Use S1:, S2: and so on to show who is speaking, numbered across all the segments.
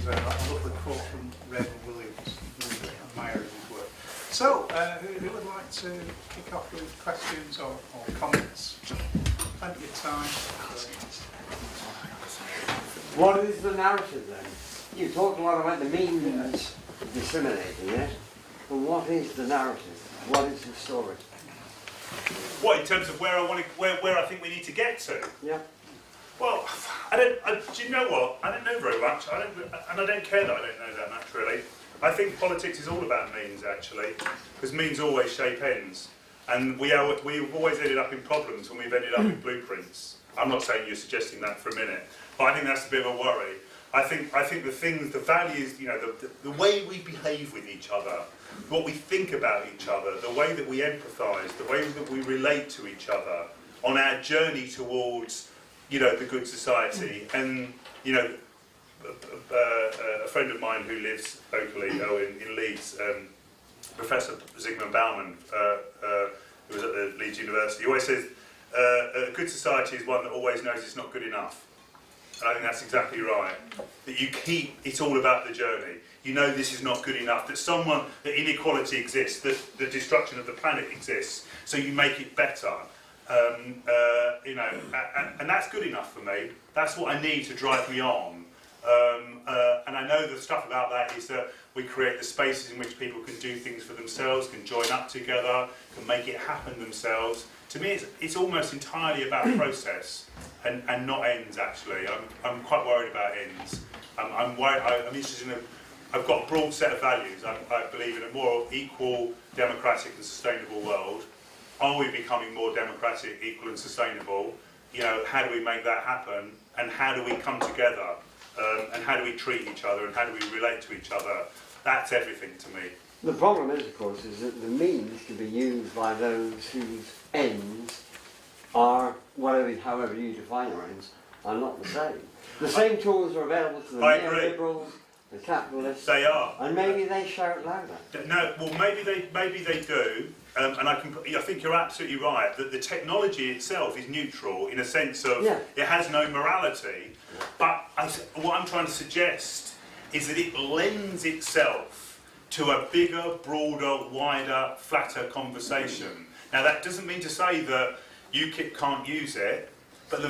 S1: is a lovely quote from Raymond Williams. Really admire his work. So, who would like to kick off with questions or comments? Plenty of time.
S2: What is the narrative then? You talked a lot about the means disseminating it, but what is the narrative? What is the story?
S3: What, in terms of where I think we need to get to?
S2: Yeah.
S3: Well, do you know what? I don't know very much. And I don't care that I don't know that much, really. I think politics is all about means, actually, because means always shape ends. And we've always ended up in problems when we've ended up in blueprints. I'm not saying you're suggesting that for a minute, but I think that's a bit of a worry. I think the values, you know, the way we behave with each other, what we think about each other, the way that we empathise, the way that we relate to each other on our journey towards, you know, the good society. And, you know, a friend of mine who lives locally in Leeds, Professor Zygmunt Bauman, who was at the Leeds University, he always says, a good society is one that always knows it's not good enough. And I think that's exactly right. That you keep, it's all about the journey. You know this is not good enough, that inequality exists, that the destruction of the planet exists, so you make it better. You know, and that's good enough for me. That's what I need to drive me on. And I know the stuff about that is that we create the spaces in which people can do things for themselves, can join up together, can make it happen themselves. To me, it's almost entirely about process and not ends. Actually, I'm quite worried about ends. I'm worried. I'm interested in I've got a broad set of values. I believe in a more equal, democratic, and sustainable world. Are we becoming more democratic, equal, and sustainable? You know, how do we make that happen? And how do we come together? And how do we treat each other? And how do we relate to each other? That's everything to me.
S2: The problem is, of course, is that the means can be used by those whose ends are, however you define your ends, are not the same. The same tools are available to the neoliberals, the capitalists.
S3: They are.
S2: And maybe they shout louder.
S3: No, well, maybe they do. And I think you're absolutely right that the technology itself is neutral in a sense of it has no morality. But what I'm trying to suggest is that it lends itself to a bigger, broader, wider, flatter conversation. Now that doesn't mean to say that UKIP can't use it, but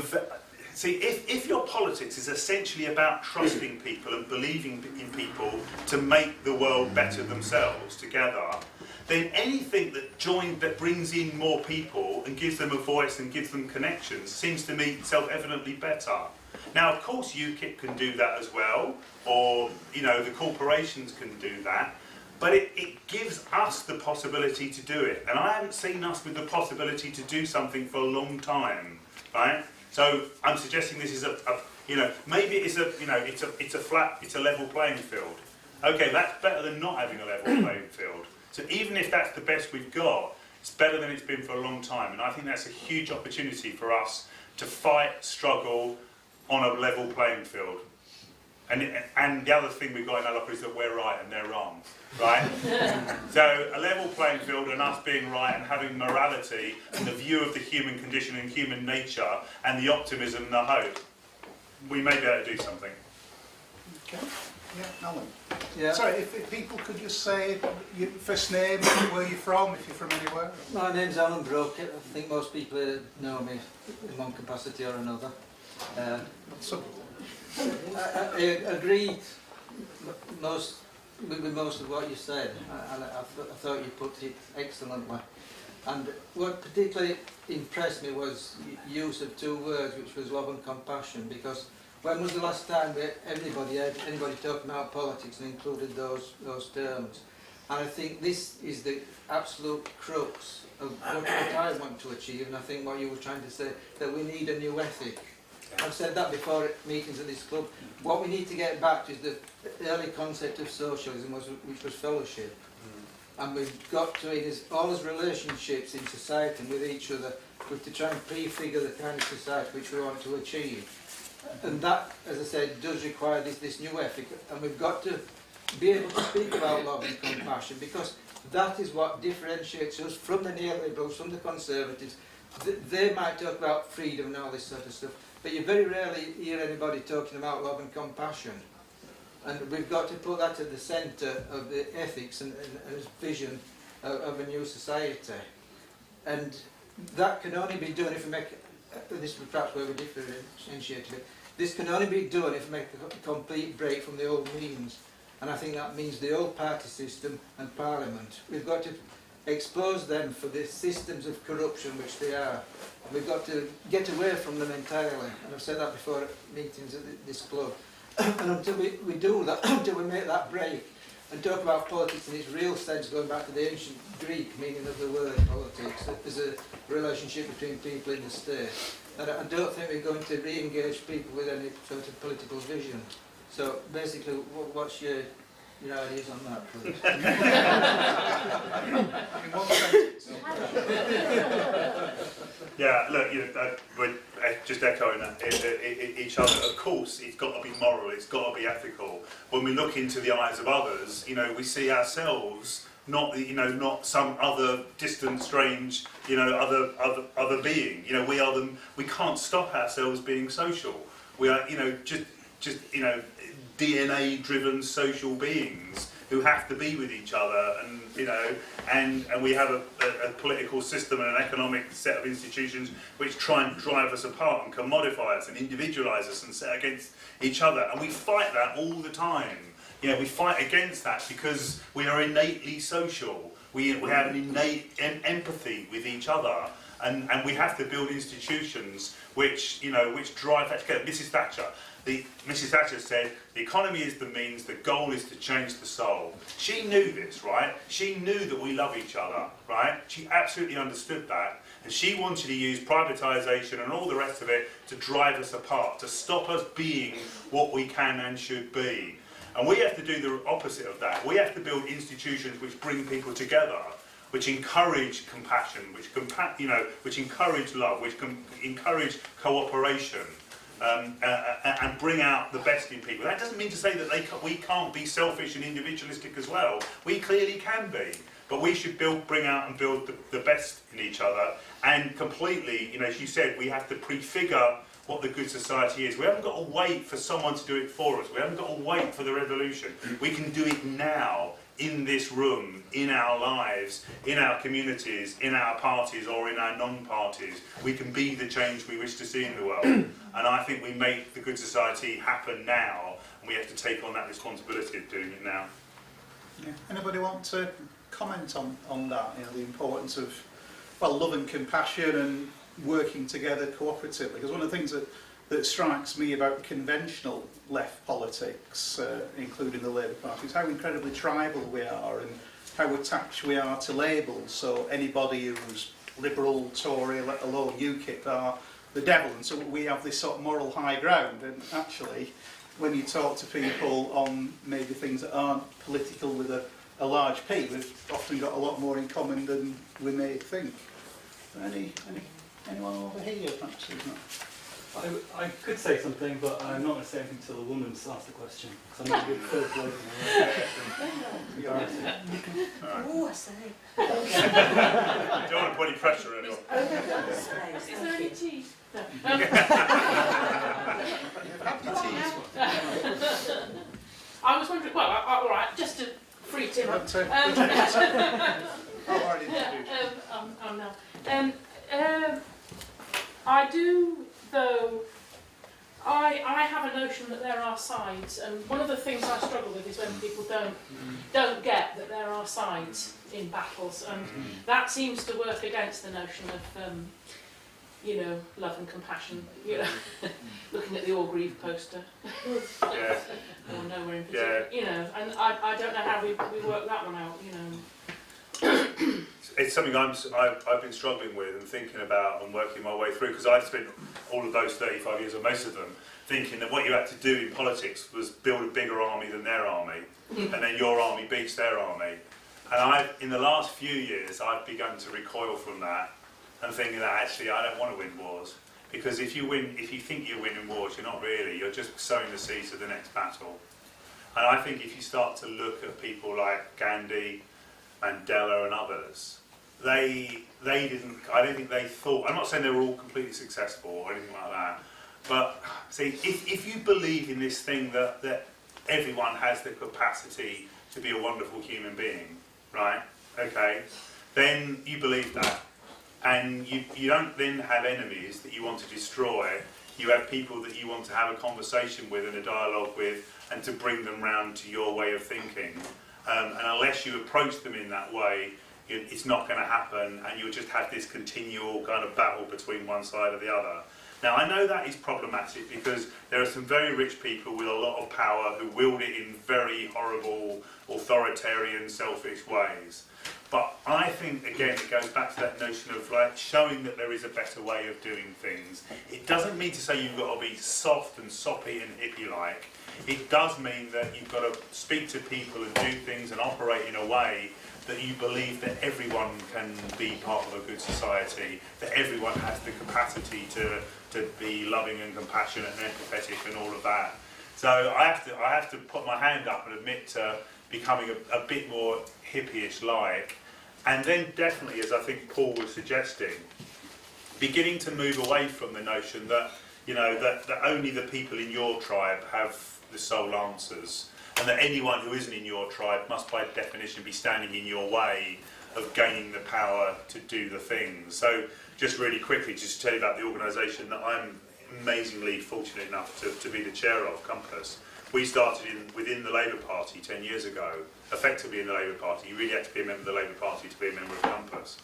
S3: see, if your politics is essentially about trusting people and believing in people to make the world better themselves together, then anything that brings in more people and gives them a voice and gives them connections seems to me self-evidently better. Now, of course, UKIP can do that as well, or you know, the corporations can do that, but it gives us the possibility to do it. And I haven't seen us with the possibility to do something for a long time, right? So I'm suggesting this is you know, maybe it's a level playing field. Okay, that's better than not having a level playing field. So even if that's the best we've got, it's better than it's been for a long time. And I think that's a huge opportunity for us to fight, struggle on a level playing field. And the other thing we've got in our locker is that we're right and they're wrong, right? So a level playing field and us being right and having morality and the view of the human condition and human nature and the optimism and the hope, we may be able to do something.
S1: Okay. Yeah, Alan.
S4: Yeah.
S1: Sorry, if people could just say your first name, where you're from, if you're from anywhere.
S4: My name's Alan Broke. I think most people know me in one capacity or another. I agreed with most of what you said, and I thought you put it excellently. And what particularly impressed me was use of two words, which was love and compassion, because when was the last time that anybody talking about politics and included those terms? And I think this is the absolute crux of what I want to achieve, and I think what you were trying to say, that we need a new ethic. I've said that before at meetings at this club. What we need to get back to is the early concept of socialism, which was fellowship. And we've got to, all those relationships in society and with each other, we've to try and prefigure the kind of society which we want to achieve. And that, as I said, does require this new ethic. And we've got to be able to speak about love and compassion, because that is what differentiates us from the neoliberals, from the conservatives. They might talk about freedom and all this sort of stuff, but you very rarely hear anybody talking about love and compassion. And we've got to put that at the centre of the ethics and vision of a new society. And that can only be done if we make, this is perhaps where we differentiate it, this can only be done if we make a complete break from the old means. And I think that means the old party system and parliament. We've got to expose them for the systems of corruption which they are. We've got to get away from them entirely. And I've said that before at meetings at this club. And until we do that, until we make that break and talk about politics in its real sense, going back to the ancient Greek meaning of the word politics, as a relationship between people in the state, and I don't think we're going to re-engage people with any sort of political vision. So basically, what's your ideas on that, please?
S1: In one sentence.
S3: Yeah, look, we're just echoing each other. Of course, it's got to be moral, it's got to be ethical. When we look into the eyes of others, we see ourselves not some other distant, strange, other being. We are them. We can't stop ourselves being social. We are, just DNA-driven social beings who have to be with each other, and we have a political system and an economic set of institutions which try and drive us apart and commodify us and individualise us and set against each other, and we fight that all the time. We fight against that because we are innately social. We have an innate empathy with each other, and we have to build institutions which drive that together. Mrs. Thatcher said, the economy is the means, the goal is to change the soul. She knew this, right? She knew that we love each other, right? She absolutely understood that. And she wanted to use privatisation and all the rest of it to drive us apart, to stop us being what we can and should be. And we have to do the opposite of that. We have to build institutions which bring people together, which encourage compassion, which encourage love, which encourage cooperation. And bring out the best in people. That doesn't mean to say that we can't be selfish and individualistic as well. We clearly can be, but we should bring out and build the best in each other. And completely, as you said, we have to prefigure what the good society is. We haven't got to wait for someone to do it for us. We haven't got to wait for the revolution. We can do it now, in this room, in our lives, in our communities, in our parties or in our non-parties. We can be the change we wish to see in the world. And I think we make the good society happen now, and we have to take on that responsibility of doing it now.
S1: Yeah. Anybody want to comment on that? The importance of love and compassion and working together cooperatively. Because one of the things that strikes me about conventional left politics, including the Labour Party, is how incredibly tribal we are and how attached we are to labels. So anybody who's Liberal, Tory, let alone UKIP, are the devil. And so we have this sort of moral high ground. And actually, when you talk to people on maybe things that aren't political with a large P, we've often got a lot more in common than we may think. Anyone over here, perhaps?
S5: I could say something, but I'm not going to say anything until the woman's asked the question, because I'm not a good third bloke.
S6: Oh, I say.
S3: You don't want to put any pressure on anyone.
S6: Is there any tea? No. I was wondering, well, all right, just to free Tim up. I do, though, I have a notion that there are sides, and one of the things I struggle with is when people don't get that there are sides in battles, and that seems to work against the notion of, love and compassion, looking at the Orgreave poster,
S3: Yeah.
S6: or nowhere in particular, and I don't know how we work that one out,
S3: It's something I've been struggling with and thinking about and working my way through, because I've spent all of those 35 years, or most of them, thinking that what you had to do in politics was build a bigger army than their army, and then your army beats their army. And in the last few years, I've begun to recoil from that and thinking that actually I don't want to win wars, because if you think you're winning wars, you're not really. You're just sowing the seeds of the next battle. And I think if you start to look at people like Gandhi, Mandela and others, I don't think they thought, I'm not saying they were all completely successful or anything like that, but see, if you believe in this thing that everyone has the capacity to be a wonderful human being, right? Okay, then you believe that. And you don't then have enemies that you want to destroy. You have people that you want to have a conversation with and a dialogue with, and to bring them round to your way of thinking. And unless you approach them in that way, it's not going to happen, and you'll just have this continual kind of battle between one side or the other. Now, I know that is problematic because there are some very rich people with a lot of power who wield it in very horrible, authoritarian, selfish ways. But I think, again, it goes back to that notion of like showing that there is a better way of doing things. It doesn't mean to say you've got to be soft and soppy and hippie-like. It does mean that you've got to speak to people and do things and operate in a way that you believe that everyone can be part of a good society, that everyone has the capacity to be loving and compassionate and empathetic and all of that. So I have to put my hand up and admit to becoming a bit more hippie-ish like, and then definitely, as I think Paul was suggesting, beginning to move away from the notion that, you know, that only the people in your tribe have the sole answers, and that anyone who isn't in your tribe must by definition be standing in your way of gaining the power to do the things. So just really quickly, just to tell you about the organisation that I'm amazingly fortunate enough to be the chair of, Compass. We started within the Labour Party 10 years ago, effectively in the Labour Party. You really had to be a member of the Labour Party to be a member of Compass.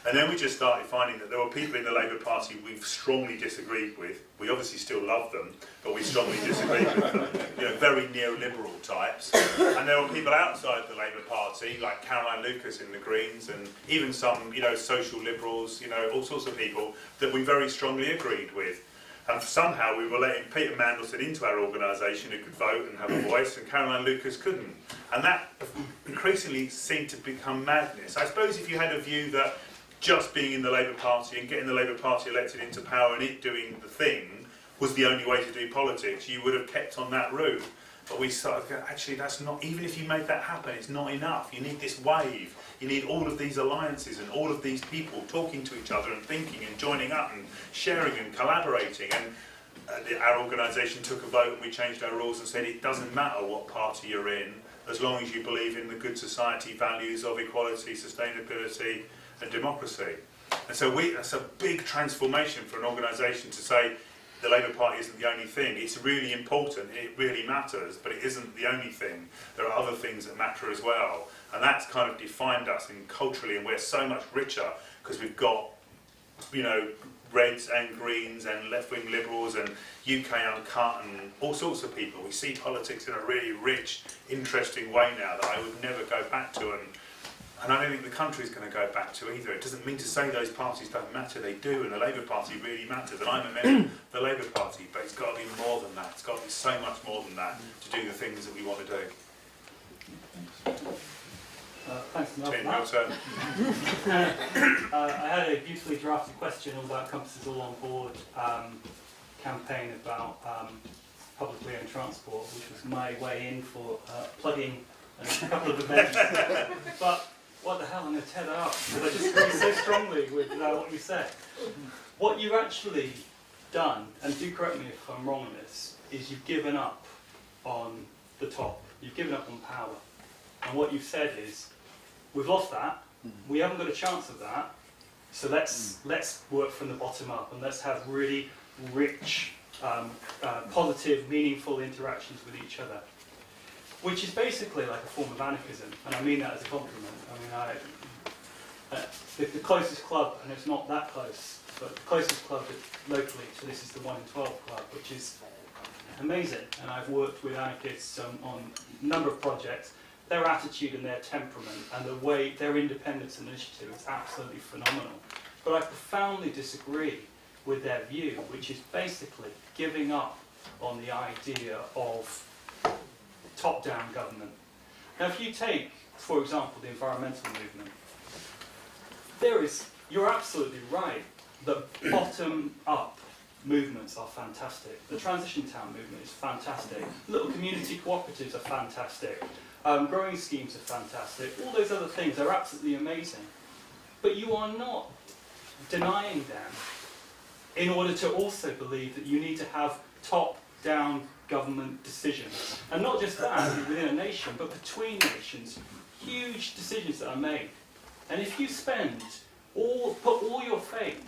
S3: And then we just started finding that there were people in the Labour Party we've strongly disagreed with. We obviously still love them, but we strongly disagreed with them. You know, very neoliberal types. And there were people outside the Labour Party, like Caroline Lucas in the Greens, and even some, you know, social liberals, you know, all sorts of people that we very strongly agreed with. And somehow we were letting Peter Mandelson into our organisation who could vote and have a voice, and Caroline Lucas couldn't. And that increasingly seemed to become madness. I suppose if you had a view that just being in the Labour Party and getting the Labour Party elected into power and it doing the thing was the only way to do politics, you would have kept on that route. But we started going, actually, that's not, even if you make that happen, it's not enough. You need this wave. You need all of these alliances and all of these people talking to each other and thinking and joining up and sharing and collaborating. And our organisation took a vote and we changed our rules and said it doesn't matter what party you're in, as long as you believe in the good society values of equality, sustainability and democracy. And so that's a big transformation for an organisation to say the Labour Party isn't the only thing. It's really important, it really matters, but it isn't the only thing. There are other things that matter as well. And that's kind of defined us culturally, and we're so much richer because we've got, you know, Reds and Greens and left-wing Liberals and UK Uncut and all sorts of people. We see politics in a really rich, interesting way now that I would never go back to, and I don't think the country's going to go back to either. It doesn't mean to say those parties don't matter, they do, and the Labour Party really matters, and I'm a member of the Labour Party, but it's got to be more than that. It's got to be so much more than that to do the things that we want to do.
S5: Thanks enough.
S3: Tim, your turn.
S5: I had a beautifully drafted question all about Compass's All On Board campaign about publicly owned transport, which was my way in for plugging a couple of events. But what the hell, I'm going to tear that up, because I just agree so strongly with what you said. What you've actually done, and do correct me if I'm wrong on this, is you've given up on the top. You've given up on power. And what you've said is, we've lost that, we haven't got a chance of that, so let's work from the bottom up, and let's have really rich, positive, meaningful interactions with each other. Which is basically like a form of anarchism, and I mean that as a compliment. I mean, the closest club, and it's not that close, but the closest club locally to this is the 1 in 12 club, which is amazing. And I've worked with anarchists on a number of projects. Their attitude and their temperament and the way their independence and initiative is absolutely phenomenal. But I profoundly disagree with their view, which is basically giving up on the idea of top-down government. Now, if you take, for example, the environmental movement, you're absolutely right, the bottom-up movements are fantastic. The Transition Town movement is fantastic. Little community cooperatives are fantastic. Growing schemes are fantastic. All those other things are absolutely amazing. But you are not denying them in order to also believe that you need to have top-down government decisions. And not just that, within a nation, but between nations, huge decisions that are made. And if you put all your faith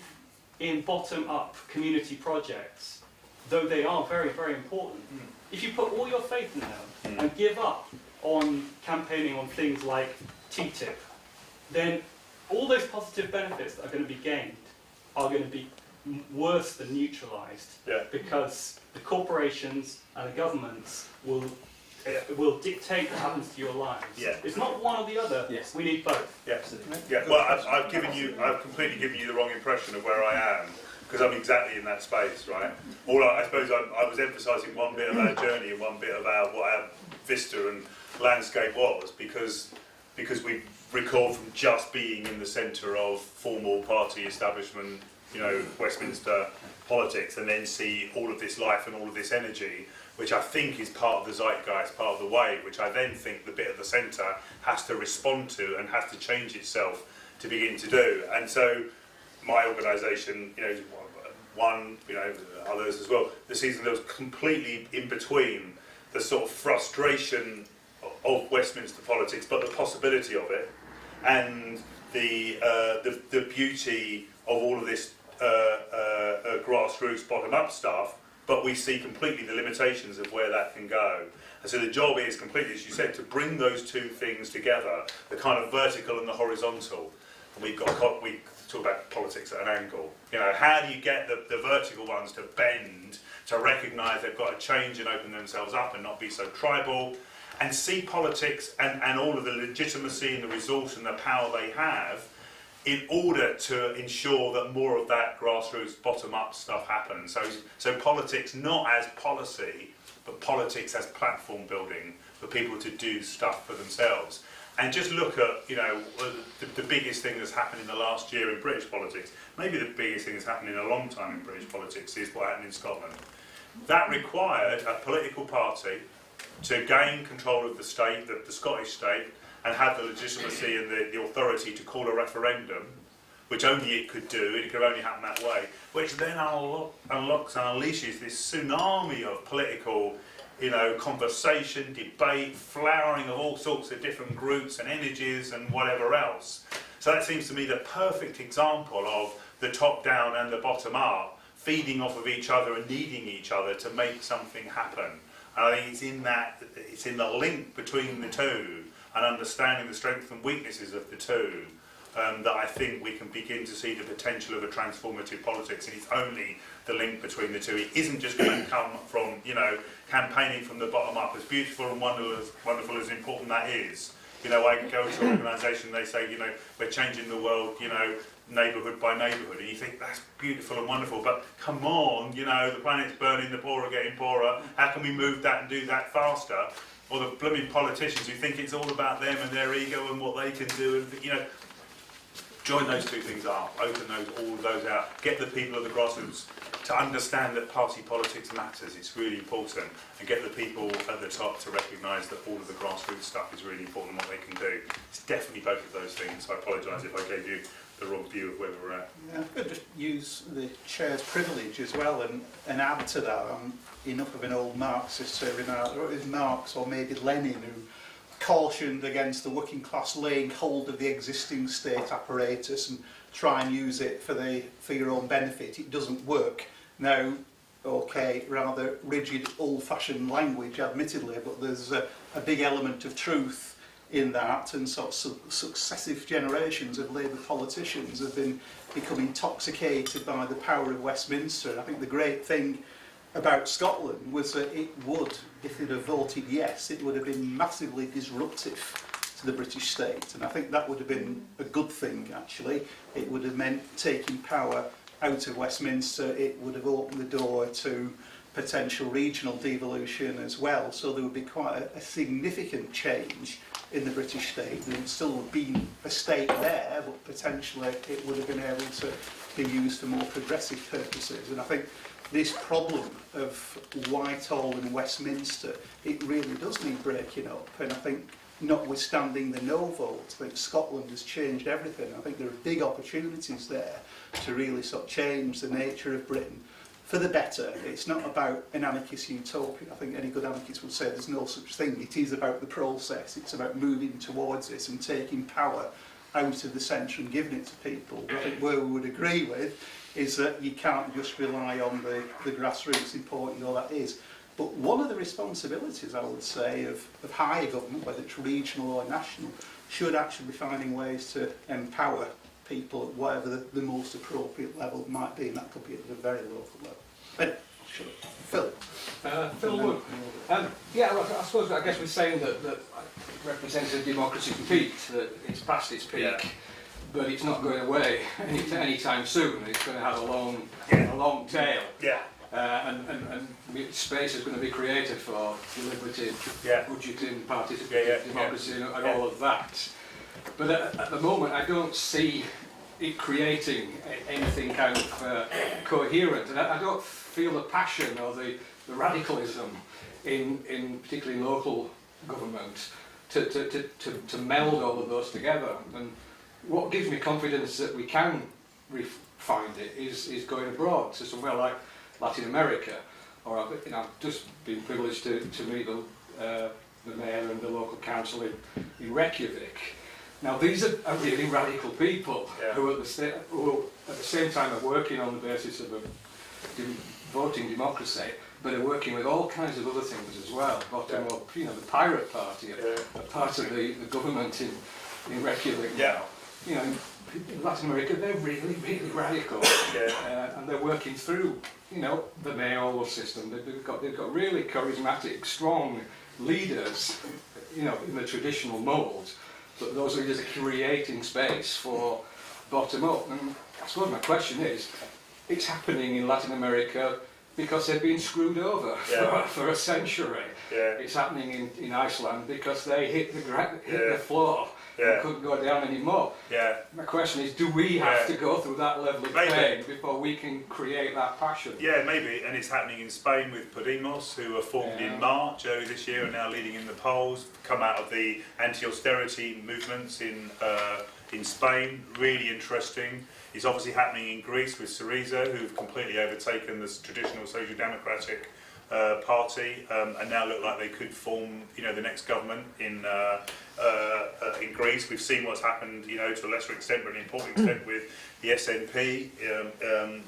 S5: in bottom-up community projects, though they are very, very important, if you put all your faith in them and give up on campaigning on things like TTIP, then all those positive benefits that are going to be gained are going to be worse than neutralised, because the corporations and the governments will dictate what happens to your lives.
S3: Yeah.
S5: It's not one or the other.
S4: Yes.
S5: We need both.
S3: Yeah. Yeah. Well, I've completely given you the wrong impression of where I am, because I'm exactly in that space, right? I suppose I was emphasising one bit of our journey and one bit about what our vista and landscape was, because we recall from just being in the centre of formal party establishment, Westminster politics, and then see all of this life and all of this energy, which I think is part of the zeitgeist, part of the wave, which I then think the bit at the centre has to respond to and has to change itself to begin to do. And so my organisation, one, others as well, the season that was completely in between the sort of frustration of Westminster politics, but the possibility of it, and the beauty of all of this grassroots bottom-up stuff, but we see completely the limitations of where that can go. And so the job is completely, as you said, to bring those two things together, the kind of vertical and the horizontal. And we talk about politics at an angle. How do you get the vertical ones to bend, to recognise they've got to change and open themselves up and not be so tribal, and see politics and all of the legitimacy and the resource and the power they have in order to ensure that more of that grassroots bottom-up stuff happens. So politics not as policy, but politics as platform building for people to do stuff for themselves. And just look at, the biggest thing that's happened in the last year in British politics, maybe the biggest thing that's happened in a long time in British politics, is what happened in Scotland. That required a political party to gain control of the state, the Scottish state, and have the legitimacy and the authority to call a referendum, which only it could do, it could only happen that way, which then unlocks and unleashes this tsunami of political conversation, debate, flowering of all sorts of different groups and energies and whatever else. So that seems to me the perfect example of the top-down and the bottom-up feeding off of each other and needing each other to make something happen. And I think it's in the link between the two and understanding the strengths and weaknesses of the two that I think we can begin to see the potential of a transformative politics, and it's only the link between the two. It isn't just going to come from, campaigning from the bottom up, as beautiful and wonderful as important that is. I go to an organisation, they say, we're changing the world, neighbourhood by neighbourhood, and you think that's beautiful and wonderful, but come on, the planet's burning, the poor are getting poorer, how can we move that and do that faster? Or the blooming politicians who think it's all about them and their ego and what they can do, and join those two things up, open all of those out, get the people of the grassroots to understand that party politics matters, it's really important, and get the people at the top to recognise that all of the grassroots stuff is really important and what they can do. It's definitely both of those things. I apologise if I gave you the wrong view of where we're at.
S1: Yeah, I could just use the chair's privilege as well and add to that. I'm enough of an old Marxist to remember it was Marx or maybe Lenin who cautioned against the working class laying hold of the existing state apparatus and try and use it for your own benefit. It doesn't work. Now, okay, rather rigid, old-fashioned language, admittedly, but there's a big element of truth in that, and sort of successive generations of Labour politicians have become intoxicated by the power of Westminster. And I think the great thing about Scotland was that it would, if it had voted yes, it would have been massively disruptive to the British state, and I think that would have been a good thing actually. It would have meant taking power out of Westminster, it would have opened the door to potential regional devolution as well, so there would be quite a significant change in the British state. There would still have been a state there, but potentially it would have been able to be used for more progressive purposes. And I think this problem of Whitehall and Westminster, it really does need breaking up, and I think notwithstanding the no vote, I think Scotland has changed everything. I think there are big opportunities there to really sort of change the nature of Britain for the better. It's not about an anarchist utopia. I think any good anarchist would say there's no such thing. It is about the process. It's about moving towards this and taking power out of the centre and giving it to people. But I think where we would agree with is that you can't just rely on the grassroots, important all that is. But one of the responsibilities, I would say, of higher government, whether it's regional or national, should actually be finding ways to empower people at whatever the most appropriate level might be, and that could be at a very local level. But, sure. Phil?
S7: Phil Wood. Yeah, well, I suppose, I guess we're saying that representative democracy peaked, that it's past its peak, but it's not going away anytime soon. It's going to have a long tail.
S3: Yeah.
S7: And space is going to be created for deliberative, budgeting, participative democracy and all of that. But at the moment, I don't see it creating anything kind of coherent, and I don't feel the passion or the radicalism in particularly local government to meld all of those together. And what gives me confidence that we can find it is going abroad to somewhere like Latin America, or I've just been privileged to meet the mayor and the local council in Reykjavik. Now these are really radical people who at the same time are working on the basis of a voting democracy, but are working with all kinds of other things as well. Bottom up, the Pirate Party, a part of the government in Reykjavik now. In Latin America, they're really, really radical, and they're working through, the mayoral system. They've got really charismatic, strong leaders, in the traditional mould. But those leaders are creating space for bottom up. And I suppose my question is, it's happening in Latin America because they've been screwed over for a century. It's happening in Iceland because they hit the floor. They couldn't go down anymore. My question is, do we have to go through that level of pain before we can create that passion?
S3: Yeah, maybe. And it's happening in Spain with Podemos, who were formed in March early this year and now leading in the polls, come out of the anti-austerity movements in Spain. Really interesting. It's obviously happening in Greece with Syriza, who've completely overtaken this traditional social democratic party, and now look like they could form, the next government in Greece. We've seen what's happened, to a lesser extent, but an important extent with the SNP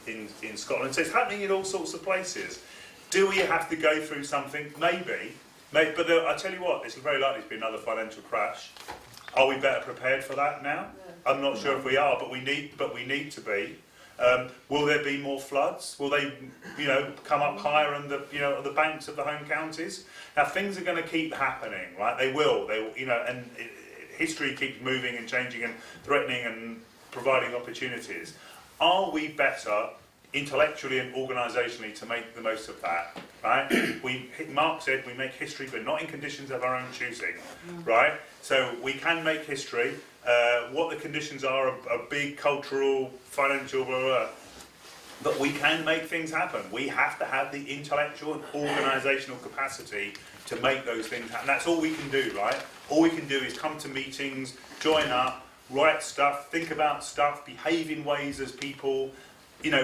S3: in Scotland. So it's happening in all sorts of places. Do we have to go through something? Maybe. But I tell you what, it's very likely to be another financial crash. Are we better prepared for that now? I'm not sure if we are, but we need to be. Will there be more floods? Will they, come up higher on the banks of the home counties? Now things are going to keep happening, right? They will, and history keeps moving and changing and threatening and providing opportunities. Are we better intellectually and organisationally to make the most of that, right? Mark said we make history, but not in conditions of our own choosing, right? So we can make history. What the conditions are big cultural, financial, blah, blah, blah. But we can make things happen. We have to have the intellectual and organisational capacity to make those things happen. That's all we can do, right? All we can do is come to meetings, join up, write stuff, think about stuff, behave in ways as people,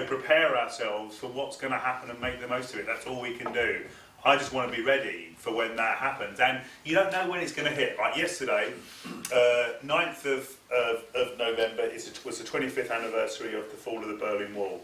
S3: prepare ourselves for what's going to happen and make the most of it. That's all we can do. I just want to be ready for when that happens. And you don't know when it's going to hit. Like yesterday, 9th of November, was the 25th anniversary of the fall of the Berlin Wall.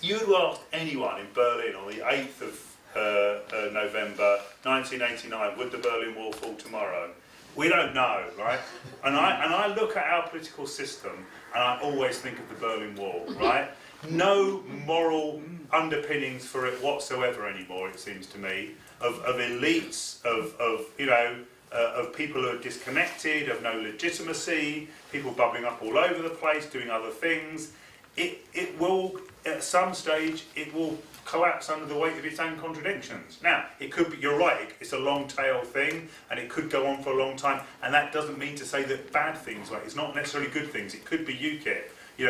S3: You'd asked anyone in Berlin on the 8th of November 1989, would the Berlin Wall fall tomorrow? We don't know, right? And I look at our political system and I always think of the Berlin Wall, right? No moral underpinnings for it whatsoever anymore, it seems to me, of elites, of people who are disconnected, of no legitimacy, people bubbling up all over the place, doing other things. It will, at some stage, it will collapse under the weight of its own contradictions. Now, it could be, you're right, it's a long tail thing, and it could go on for a long time, and that doesn't mean to say that bad things, like, it's not necessarily good things, it could be UKIP,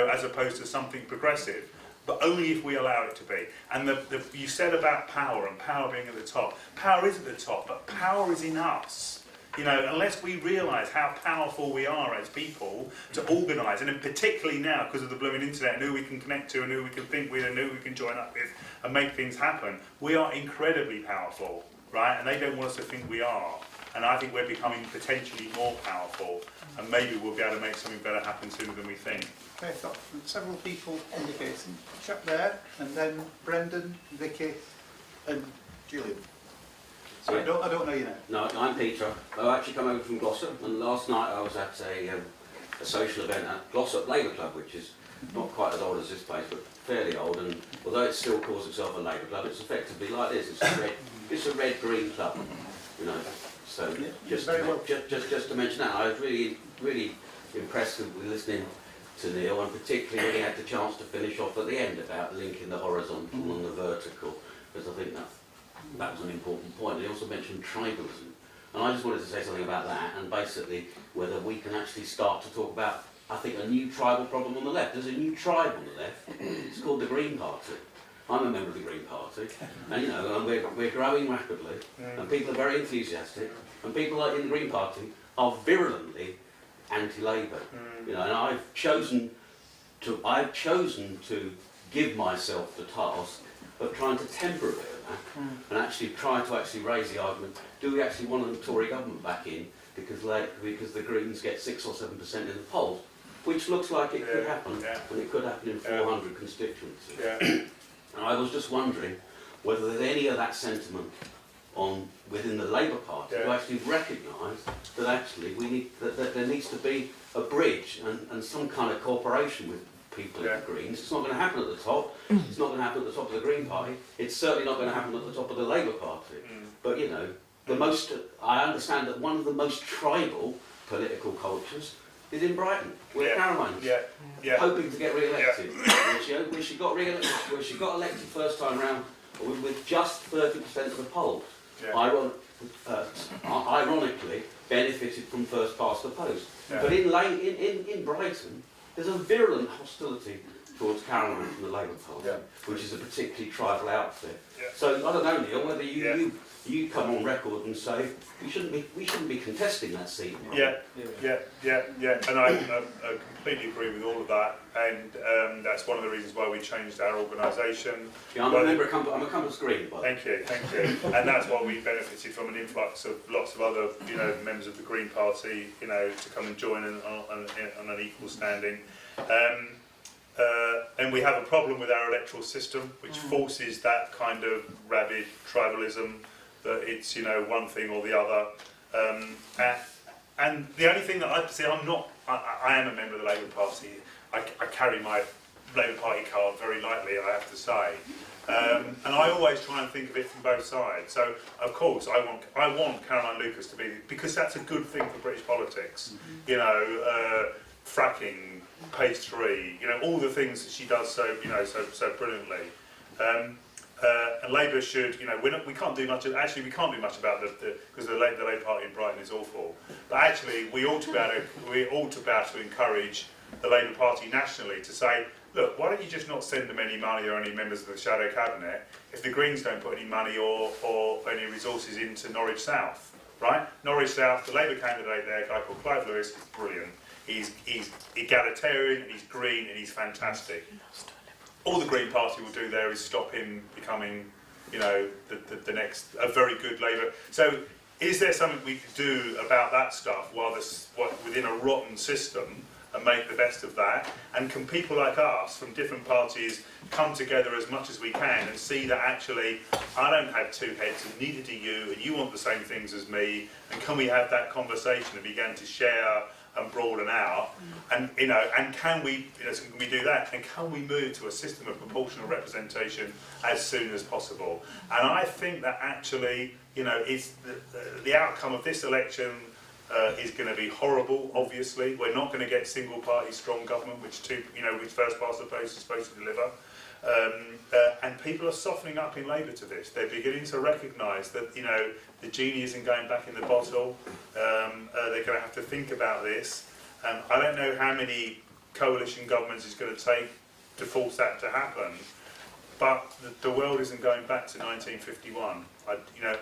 S3: as opposed to something progressive, but only if we allow it to be. And you said about power, and power being at the top. Power is at the top, but power is in us. You know, unless we realise how powerful we are as people to organise, and particularly now because of the blooming internet and who we can connect to and who we can think with and who we can join up with and make things happen, we are incredibly powerful, right? And they don't want us to think we are. And I think we're becoming potentially more powerful, and maybe we'll be able to make something better happen sooner than we think.
S1: Okay, I've got several people indicating. Chap there, and then Brendan, Vicky, and Julian. So I don't know you now.
S8: No, I'm Peter. I've actually come over from Glossop, and last night I was at a social event at Glossop Labour Club, which is not quite as old as this place, but fairly old. And although it still calls itself a Labour Club, it's effectively like this. It's a red-green club, you know. So
S1: Yeah,
S8: just to mention that, I was really impressed with listening to Neil, and particularly when he had the chance to finish off at the end about linking the horizontal and the vertical, because I think that was an important point. He also mentioned tribalism, and I just wanted to say something about that, and basically whether we can actually start to talk about, I think, a new tribal problem on the left. There's a new tribe on the left. It's called the Green Party. I'm a member of the Green Party, and you know, and we're growing rapidly, and people are very enthusiastic, and people in the Green Party are virulently anti-Labour. You know, and I've chosen to give myself the task of trying to temper a bit of that, and actually try to raise the argument: do we actually want the Tory government back in because the Greens get 6 or 7% in the polls, which looks like it could happen, and it could happen in 400 constituencies. And I was just wondering whether there's any of that sentiment within the Labour Party to actually recognise that actually that there needs to be a bridge and some kind of cooperation with people in the Greens. It's not going to happen at the top. It's not going to happen at the top of the Green Party. It's certainly not going to happen at the top of the Labour Party. But you know, I understand that one of the most tribal political cultures is in Brighton, where Caroline's hoping to get re-elected. Where she got elected first time round with just 30% of the polls. Ironically, benefited from first past the post. But in Brighton, there's a virulent hostility towards Caroline from the Labour Party, which is a particularly tribal outfit. So I don't know, Neil, whether you come on record and say we shouldn't be contesting that seat.
S3: And I completely agree with all of that, and that's one of the reasons why we changed our organisation.
S8: Yeah, I'm a Compass Green, by the way.
S3: Thank you. And that's why we benefited from an influx of lots of other, members of the Green Party, to come and join on an equal standing. And we have a problem with our electoral system, which forces that kind of rabid tribalism, that it's one thing or the other. And the only thing that I am a member of the Labour Party. I carry my Labour Party card very lightly, I have to say. And I always try and think of it from both sides. So, of course, I want Caroline Lucas to be, because that's a good thing for British politics. Fracking, Page 3, all the things that she does so brilliantly. And Labour should, we can't do much. Actually, we can't do much about because the Labour Party in Brighton is awful. But actually, we ought to be able to encourage the Labour Party nationally to say, look, why don't you just not send them any money or any members of the shadow cabinet if the Greens don't put any money or any resources into Norwich South, right? Norwich South, the Labour candidate there, a guy called Clive Lewis, is brilliant. He's egalitarian, and he's green, and he's fantastic. All the Green Party will do there is stop him becoming, the next, a very good Labour. So, is there something we could do about that stuff within a rotten system and make the best of that? And can people like us from different parties come together as much as we can and see that actually I don't have two heads and neither do you, and you want the same things as me, and can we have that conversation and begin to share and broaden out, and and can we do that, and can we move to a system of proportional representation as soon as possible? And I think that actually, it's the outcome of this election is going to be horrible. Obviously, we're not going to get single party strong government, which first past the post is supposed to deliver. And people are softening up in Labour to this. They're beginning to recognise that the genie isn't going back in the bottle. They're going to have to think about this. I don't know how many coalition governments it's going to take to force that to happen. But the world isn't going back to 1951.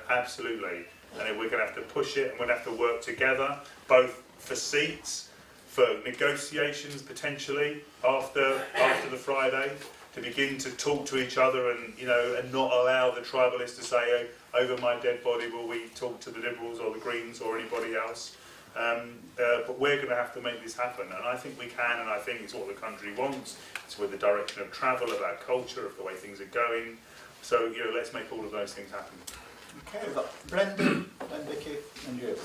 S3: Absolutely. and we're going to have to push it, and we're going to have to work together, both for seats, for negotiations potentially after the Friday, to begin to talk to each other and, you know, and not allow the tribalists to say, oh, over my dead body will we talk to the Liberals or the Greens or anybody else. But we're going to have to make this happen, and I think we can, and I think it's what the country wants. It's with the direction of travel, of our culture, of the way things are going. So, you know, let's make all of those things happen.
S1: Okay, we've got Brendan, then Vicky, and you.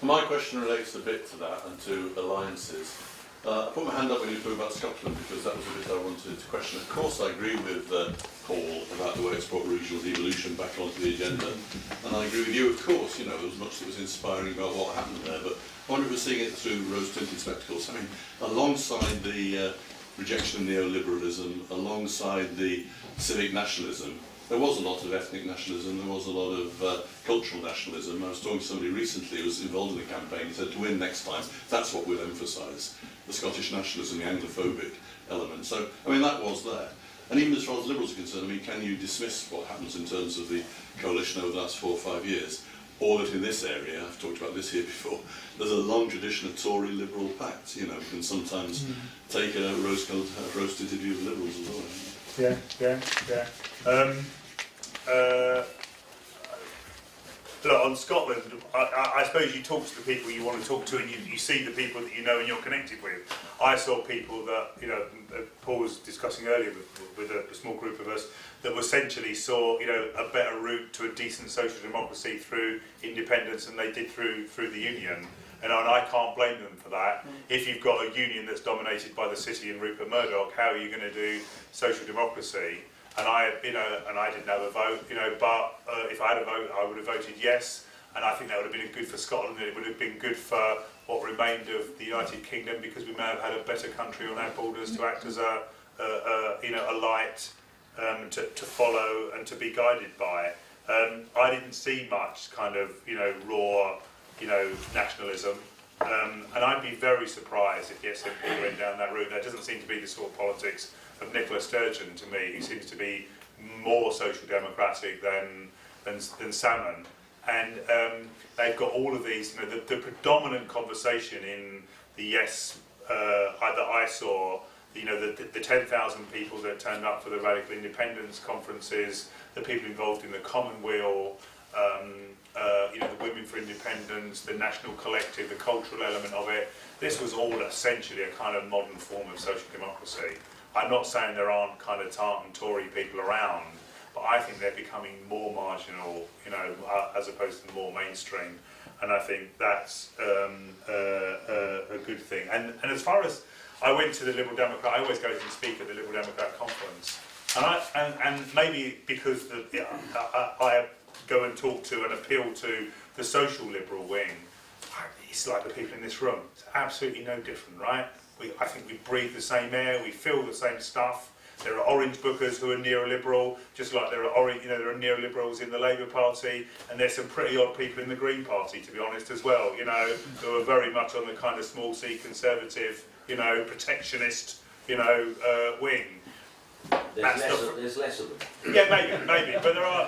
S9: My question relates a bit to that and to alliances. I put my hand up when you were talking about Scotland because that was a bit I wanted to question. Of course, I agree with Paul about the way it's brought regional devolution back onto the agenda, and I agree with you. Of course, you know, there was much that was inspiring about what happened there, but I wonder if we're seeing it through rose-tinted spectacles. I mean, alongside the rejection of neoliberalism, alongside the civic nationalism, there was a lot of ethnic nationalism, there was a lot of cultural nationalism. I was talking to somebody recently who was involved in the campaign. He said, to win next time, that's what we'll emphasise, the Scottish nationalism, the Anglophobic element. So, I mean, that was there. And even as far as Liberals are concerned, I mean, can you dismiss what happens in terms of the coalition over the last 4 or 5 years? Or that in this area, I've talked about this here before, there's a long tradition of Tory-Liberal pacts. You know, you can sometimes take a rose-tinted view of Liberals as well.
S3: Yeah. Look, on Scotland, I suppose you talk to the people you want to talk to, and you see the people that you know and you're connected with. I saw people that, you know, Paul was discussing earlier with a small group of us, that essentially saw, you know, a better route to a decent social democracy through independence than they did through the union. And I can't blame them for that. If you've got a union that's dominated by the city and Rupert Murdoch, how are you going to do social democracy? And I didn't have a vote, you know, but if I had a vote, I would have voted yes. And I think that would have been good for Scotland, and it would have been good for what remained of the United Kingdom, because we may have had a better country on our borders to act as a light to follow and to be guided by. I didn't see much kind of, you know, raw, you know, nationalism. And I'd be very surprised if the SNP went down that route. That doesn't seem to be the sort of politics of Nicola Sturgeon to me. He seems to be more social democratic than Salmon. And they've got all of these, you know, the predominant conversation in the Yes that I saw, you know, the 10,000 people that turned up for the radical independence conferences, the people involved in the Commonweal, you know, the Women for Independence, the National Collective, the cultural element of it. This was all essentially a kind of modern form of social democracy. I'm not saying there aren't kind of Tartan Tory people around, but I think they're becoming more marginal, you know, as opposed to more mainstream. And I think that's a good thing. And as far as I went to the Liberal Democrat, I always go and speak at the Liberal Democrat conference. And maybe because I go and talk to and appeal to the social liberal wing, it's like the people in this room. It's absolutely no different, right? I think we breathe the same air, we feel the same stuff. There are orange bookers who are neoliberal, just like there are there are neoliberals in the Labour Party, and there's some pretty odd people in the Green Party, to be honest, as well. You know, who are very much on the kind of small C conservative, you know, protectionist, you know, wing.
S8: There's less of them.
S3: Yeah, maybe, but there are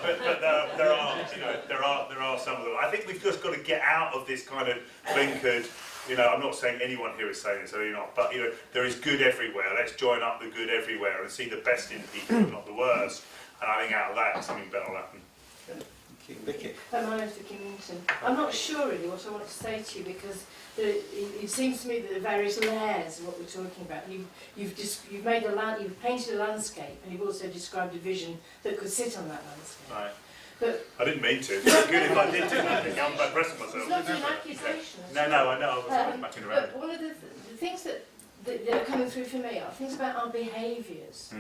S3: some of them. I think we've just got to get out of this kind of blinkered. You know, I'm not saying anyone here is saying it, so you're not. But you know, there is good everywhere. Let's join up the good everywhere and see the best in people, and not the worst. And I think out of that, something better will happen.
S1: Vicky.
S10: My name's Vicky Minton. I'm not sure really what I want to say to you, because it seems to me that there are various layers of what we're talking about. You've made you've painted a landscape, and you've also described a vision that could sit on that landscape.
S3: Right.
S10: But
S3: I didn't mean to. It's good if I did do that. I'm pressing myself.
S10: it's not an accusation.
S3: No, I know. I was backing around.
S10: But one of the things that are coming through for me are things about our behaviours,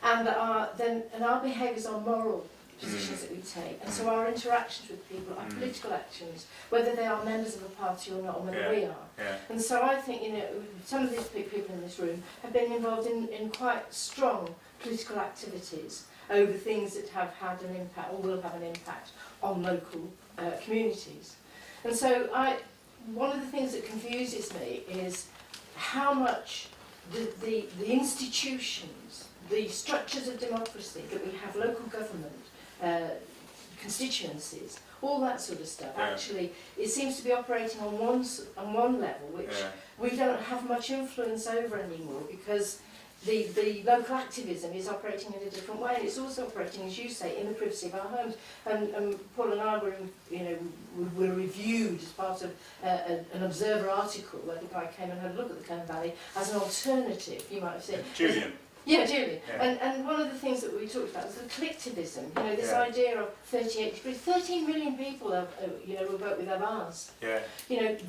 S10: and our behaviours are moral positions that we take, and so our interactions with people, our political actions, whether they are members of a party or not, or whether we are.
S3: Yeah.
S10: And so I think, you know, some of these people in this room have been involved in quite strong political activities over things that have had an impact or will have an impact on local communities. And so one of the things that confuses me is how much the institutions, the structures of democracy that we have, local government, constituencies, all that sort of stuff.
S3: Yeah.
S10: Actually, it seems to be operating on one level, which we don't have much influence over anymore, because the local activism is operating in a different way, and it's also operating, as you say, in the privacy of our homes. And Paul and I were, were reviewed as part of an Observer article where the guy came and had a look at the Cone Valley as an alternative. You might have seen.
S3: Julian.
S10: Yeah, Julian.
S3: Yeah.
S10: And one of the things that we talked about was the collectivism. This
S3: Yeah.
S10: idea of 38 degrees. 13 million people have, will vote with their bars.
S3: Yeah.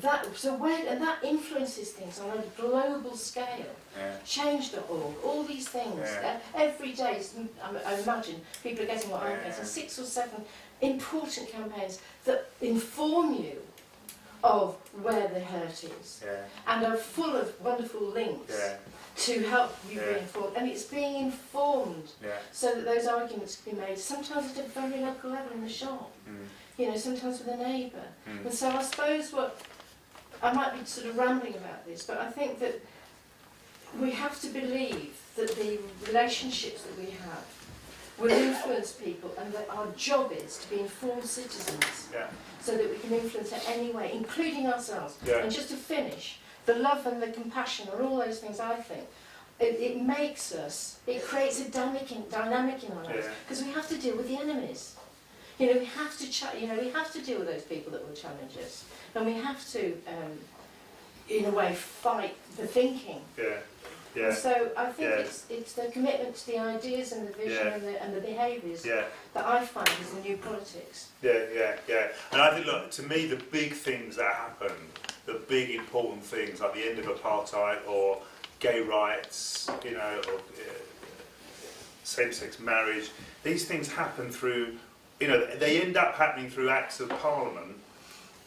S10: That influences things on a global scale.
S3: Yeah.
S10: Change.org, all these things.
S3: Yeah.
S10: Every day, I imagine people are getting what I'm getting. 6 or 7 important campaigns that inform you of where the hurt is, and are full of wonderful links to help you be informed. And it's being informed so that those arguments can be made, sometimes at a very local level in the shop, sometimes with a neighbour. And so I suppose what, I might be sort of rambling about this, but I think that we have to believe that the relationships that we have will influence people, and that our job is to be informed citizens, so that we can influence it anyway, including ourselves. And just to finish, the love and the compassion are all those things, I think. It makes us, it creates a dynamic in our lives, because we have to deal with the enemies. We have to deal with those people that will challenge us, and we have to, in a way, fight the thinking.
S3: Yeah.
S10: So I think it's the commitment to the ideas and the vision and the behaviours that I find is the new politics.
S3: Yeah. And I think, look, to me, the big things that happen, the big important things, like the end of apartheid or gay rights, or same-sex marriage, these things happen through, they end up happening through acts of parliament.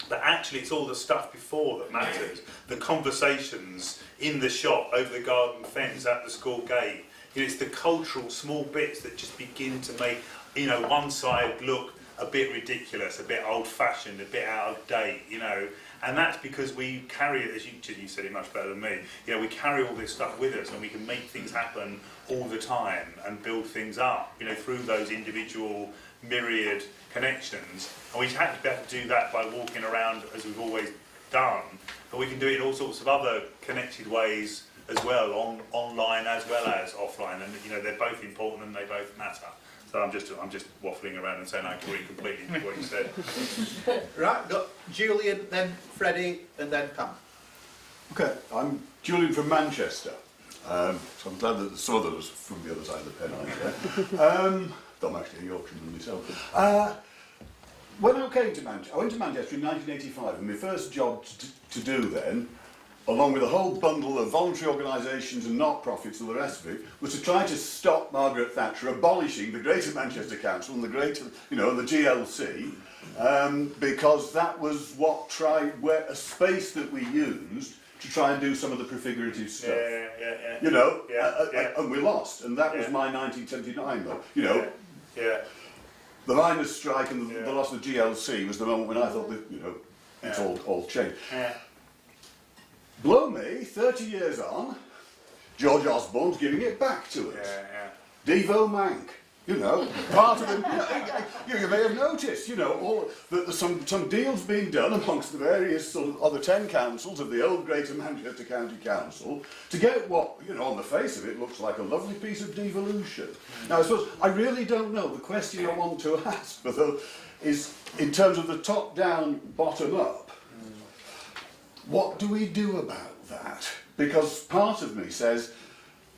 S3: But actually it's all the stuff before that matters. The conversations in the shop, over the garden fence, at the school gate. It's the cultural small bits that just begin to make, one side look a bit ridiculous, a bit old-fashioned, a bit out of date, And that's because we carry it, as you said it much better than me, we carry all this stuff with us, and we can make things happen all the time and build things up, through those individual myriad connections. And we have to be able to do that by walking around as we've always done, but we can do it in all sorts of other connected ways as well, online as well as offline, and they're both important and they both matter. So I'm just waffling around and saying I agree completely with what you said.
S1: Right, got Julian, then Freddie, and then Pam.
S11: Okay, I'm Julian from Manchester. So I'm glad that some of those from the other side of the pen aren't there. Though I'm actually a Yorkshireman myself. When I came to Manchester, I went to Manchester in 1985, and my first job to do then, along with a whole bundle of voluntary organisations and not-profits and the rest of it, was to try to stop Margaret Thatcher abolishing the Greater Manchester Council and the the GLC, because that was a space that we used to try and do some of the prefigurative stuff. And we lost, and that was my 1979 though. The miners' strike and the loss of the GLC was the moment when I thought that, it's all changed. Blow me, 30 years on, George Osborne's giving it back to us. Devo Mank, part of the... You may have noticed, that there's some deals being done amongst the various sort of other 10 councils of the old Greater Manchester County Council to get what, on the face of it, looks like a lovely piece of devolution. Now, I suppose, I really don't know. The question I want to ask, though, is in terms of the top-down, bottom-up, what do we do about that? Because part of me says,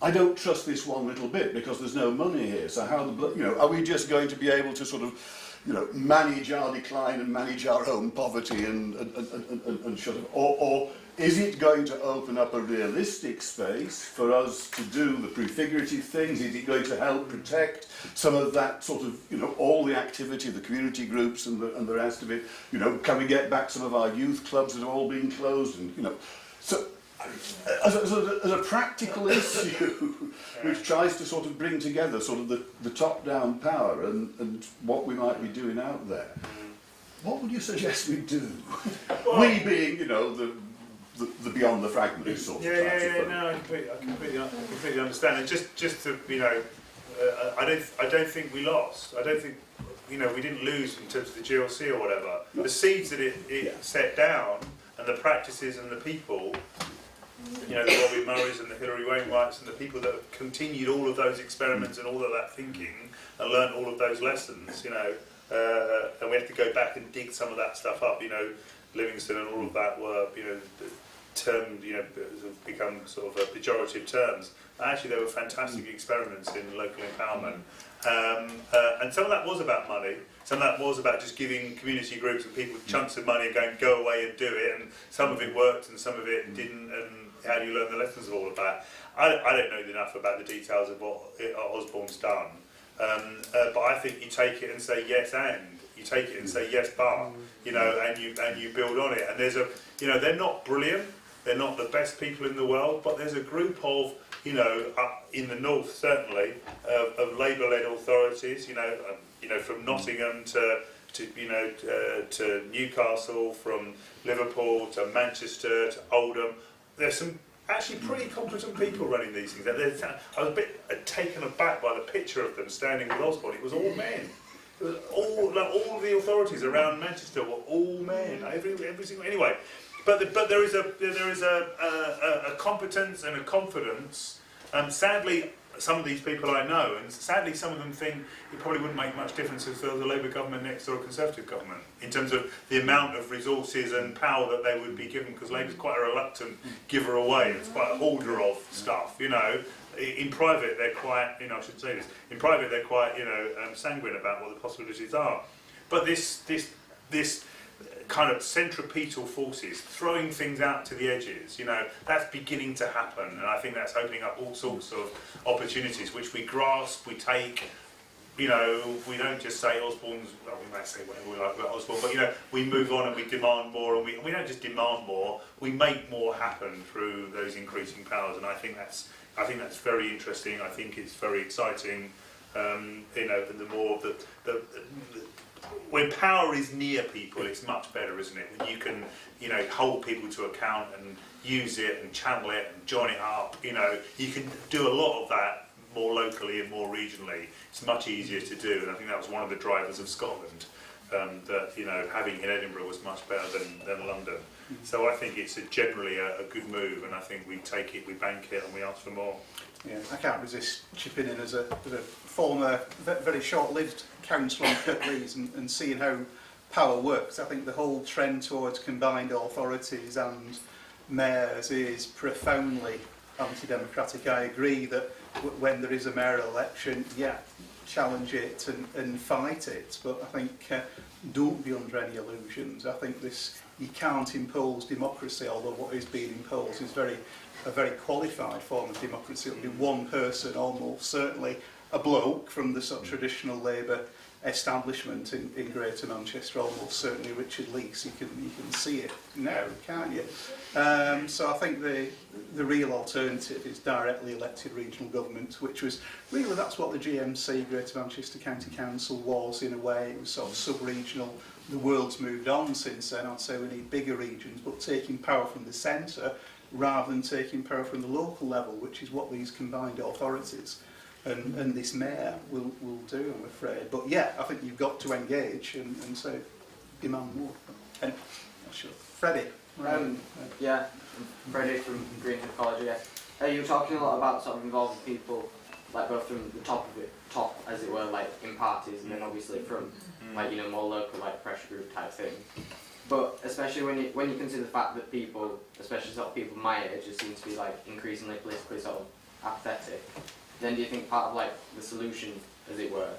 S11: I don't trust this one little bit because there's no money here. So how are we just going to be able to sort of, manage our decline and manage our own poverty and sort of, or is it going to open up a realistic space for us to do the prefigurative things? Is it going to help protect some of that sort of, all the activity, the community groups and the rest of it? Can we get back some of our youth clubs that have all been closed? And, so as a practical issue, which tries to sort of bring together sort of the top-down power and what we might be doing out there, what would you suggest we do? Well, we being, the beyond the fragment sort of
S3: no, I completely understand. And just to, I don't think we lost. I don't think we didn't lose in terms of the GLC or whatever. The seeds that it set down, and the practices and the people, the Robbie Murrays and the Hilary Wainwrights and the people that have continued all of those experiments and all of that thinking and learned all of those lessons, and we have to go back and dig some of that stuff up, Livingston and all of that were, termed, become sort of pejorative terms. Actually, they were fantastic experiments in local empowerment. And some of that was about money, some of that was about just giving community groups and people chunks of money and going, go away and do it, and some of it worked and some of it didn't, and how do you learn the lessons of all of that? I don't know enough about the details of what Osborne's done, but I think you take it and say yes and, you take it and say yes but, and you build on it, and there's they're not brilliant, they're not the best people in the world, but there's a group of, up in the north certainly, of Labour-led authorities, from Nottingham to Newcastle, from Liverpool to Manchester to Oldham. There's some actually pretty competent people running these things. I was a bit taken aback by the picture of them standing with Osborne. It was all men. It was all the authorities around Manchester were all men. Every single anyway. But there is a competence and a confidence. Sadly, some of these people I know, and sadly some of them think it probably wouldn't make much difference if there was a Labour government next or a Conservative government, in terms of the amount of resources and power that they would be given, because Labour's quite a reluctant giver away. It's quite a hoarder of stuff, In private, they're quite, I should say this, in private they're quite, sanguine about what the possibilities are. But this kind of centripetal forces, throwing things out to the edges, that's beginning to happen, and I think that's opening up all sorts of opportunities which we grasp, we take, we don't just say Osborne's, well, we might say whatever we like about Osborne, but we move on and we demand more, and we don't just demand more, we make more happen through those increasing powers, and I think that's very interesting. I think it's very exciting. And the more when power is near people, it's much better, isn't it? When you can, hold people to account and use it and channel it and join it up. You can do a lot of that more locally and more regionally. It's much easier to do, and I think that was one of the drivers of Scotland. That having it in Edinburgh was much better than London. So I think it's generally a good move, and I think we take it, we bank it, and we ask for more.
S1: Yeah, I can't resist chipping in as a former, very short-lived councillor at Leeds and seeing how power works. I think the whole trend towards combined authorities and mayors is profoundly anti-democratic. I agree that when there is a mayoral election, challenge it and fight it, but I think don't be under any illusions. I think you can't impose democracy, although what is being imposed is a very qualified form of democracy. It'll be one person, almost certainly a bloke from the sort of traditional Labour establishment in Greater Manchester, almost certainly Richard Leese. You can see it now, can't you? So I think the real alternative is directly elected regional government, which was really, that's what the GMC, Greater Manchester County Council, was in a way. It was sort of sub-regional. The world's moved on since then. I'd say we need bigger regions, but taking power from the centre rather than taking power from the local level, which is what these combined authorities and this mayor will do, I'm afraid. But I think you've got to engage and so demand more. And sure, Freddie.
S12: Freddie from Greenwood College. You were talking a lot about sort of involving people, like both from the top as it were, like in parties, and then obviously from like more local, like pressure group type thing. But especially when you consider the fact that people, especially sort of people my age, just seem to be like increasingly politically sort of apathetic, then do you think part of like the solution, as it were,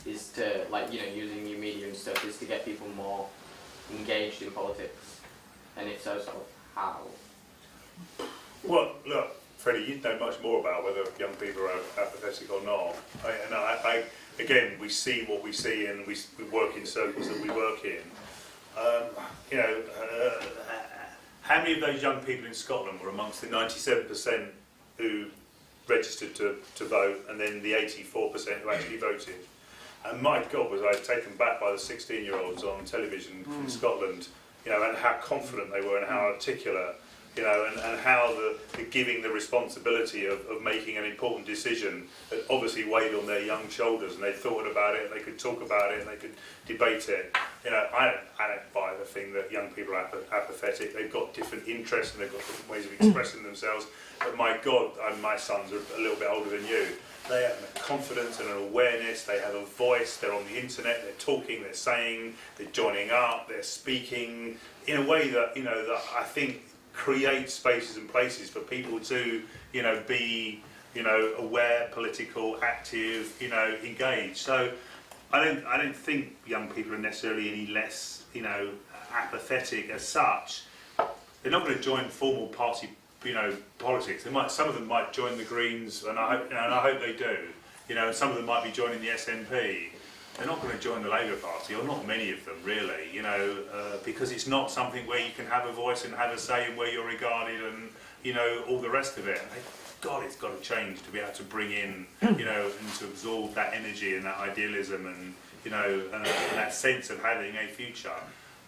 S12: is to like using new media and stuff, is to get people more engaged in politics? And if so, sort of how?
S3: Well, look, Freddie, you know much more about whether young people are apathetic or not. Again, we see what we see, and we work in circles that we work in. How many of those young people in Scotland were amongst the 97% who registered to vote, and then the 84% who actually voted? And my God, was I taken back by the 16-year-olds on television in Scotland, and how confident they were and how articulate. you know, and how the giving the responsibility of making an important decision had obviously weighed on their young shoulders, and they thought about it, and they could talk about it, and they could debate it. You know, I don't buy the thing that young people are apathetic. They've got different interests and they've got different ways of expressing themselves. But my God, my sons are a little bit older than you. They have a confidence and an awareness, they have a voice, they're on the internet, they're talking, they're saying, they're joining up, they're speaking in a way that, you know, that I think creates spaces and places for people to, you know, be, you know, aware, political, active, you know, engaged. So I don't think young people are necessarily any less, you know, apathetic as such. They're not going to join formal party, you know, politics. They might, some of them might join the Greens, and I hope they do. You know, some of them might be joining the SNP. They're not going to join the Labour Party, or not many of them really. You know, because it's not something where you can have a voice and have a say, and where you're regarded, and you know, all the rest of it. God, it's got to change to be able to bring in, you know, and to absorb that energy and that idealism, and you know, and that sense of having a future.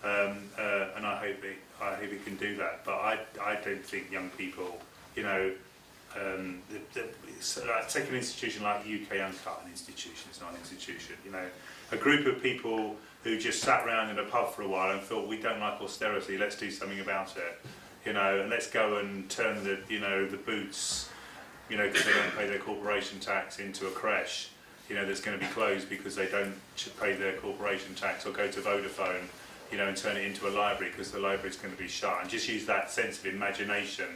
S3: And I hope it can do that. But I don't think young people, you know, take an institution like UK Uncut, an institution, it's not an institution, you know, a group of people who just sat around in a pub for a while and thought, we don't like austerity, let's do something about it, you know, and let's go and turn the, you know, the boots, you know, because they don't pay their corporation tax, into a creche, you know, that's going to be closed because they don't pay their corporation tax, or go to Vodafone, you know, and turn it into a library because the library's going to be shut, and just use that sense of imagination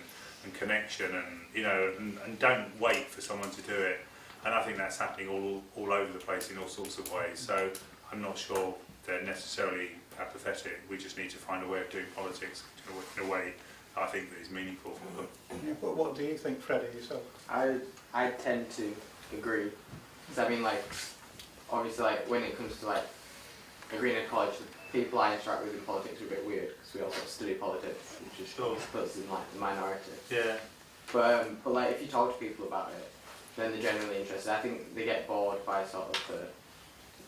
S3: and connection, and you know, and don't wait for someone to do it. And I think that's happening all over the place in all sorts of ways. So I'm not sure they're necessarily apathetic. We just need to find a way of doing politics in a way I think that is meaningful for them.
S1: Yeah, but what do you think, Freddie, yourself?
S12: I tend to agree. Because I mean, like, obviously, like, when it comes to like agreeing in college, the people I interact with in politics are a bit weird, because we also study politics, which is puts us in like the minority.
S3: Yeah.
S12: But like, if you talk to people about it, then they're generally interested. I think they get bored by sort of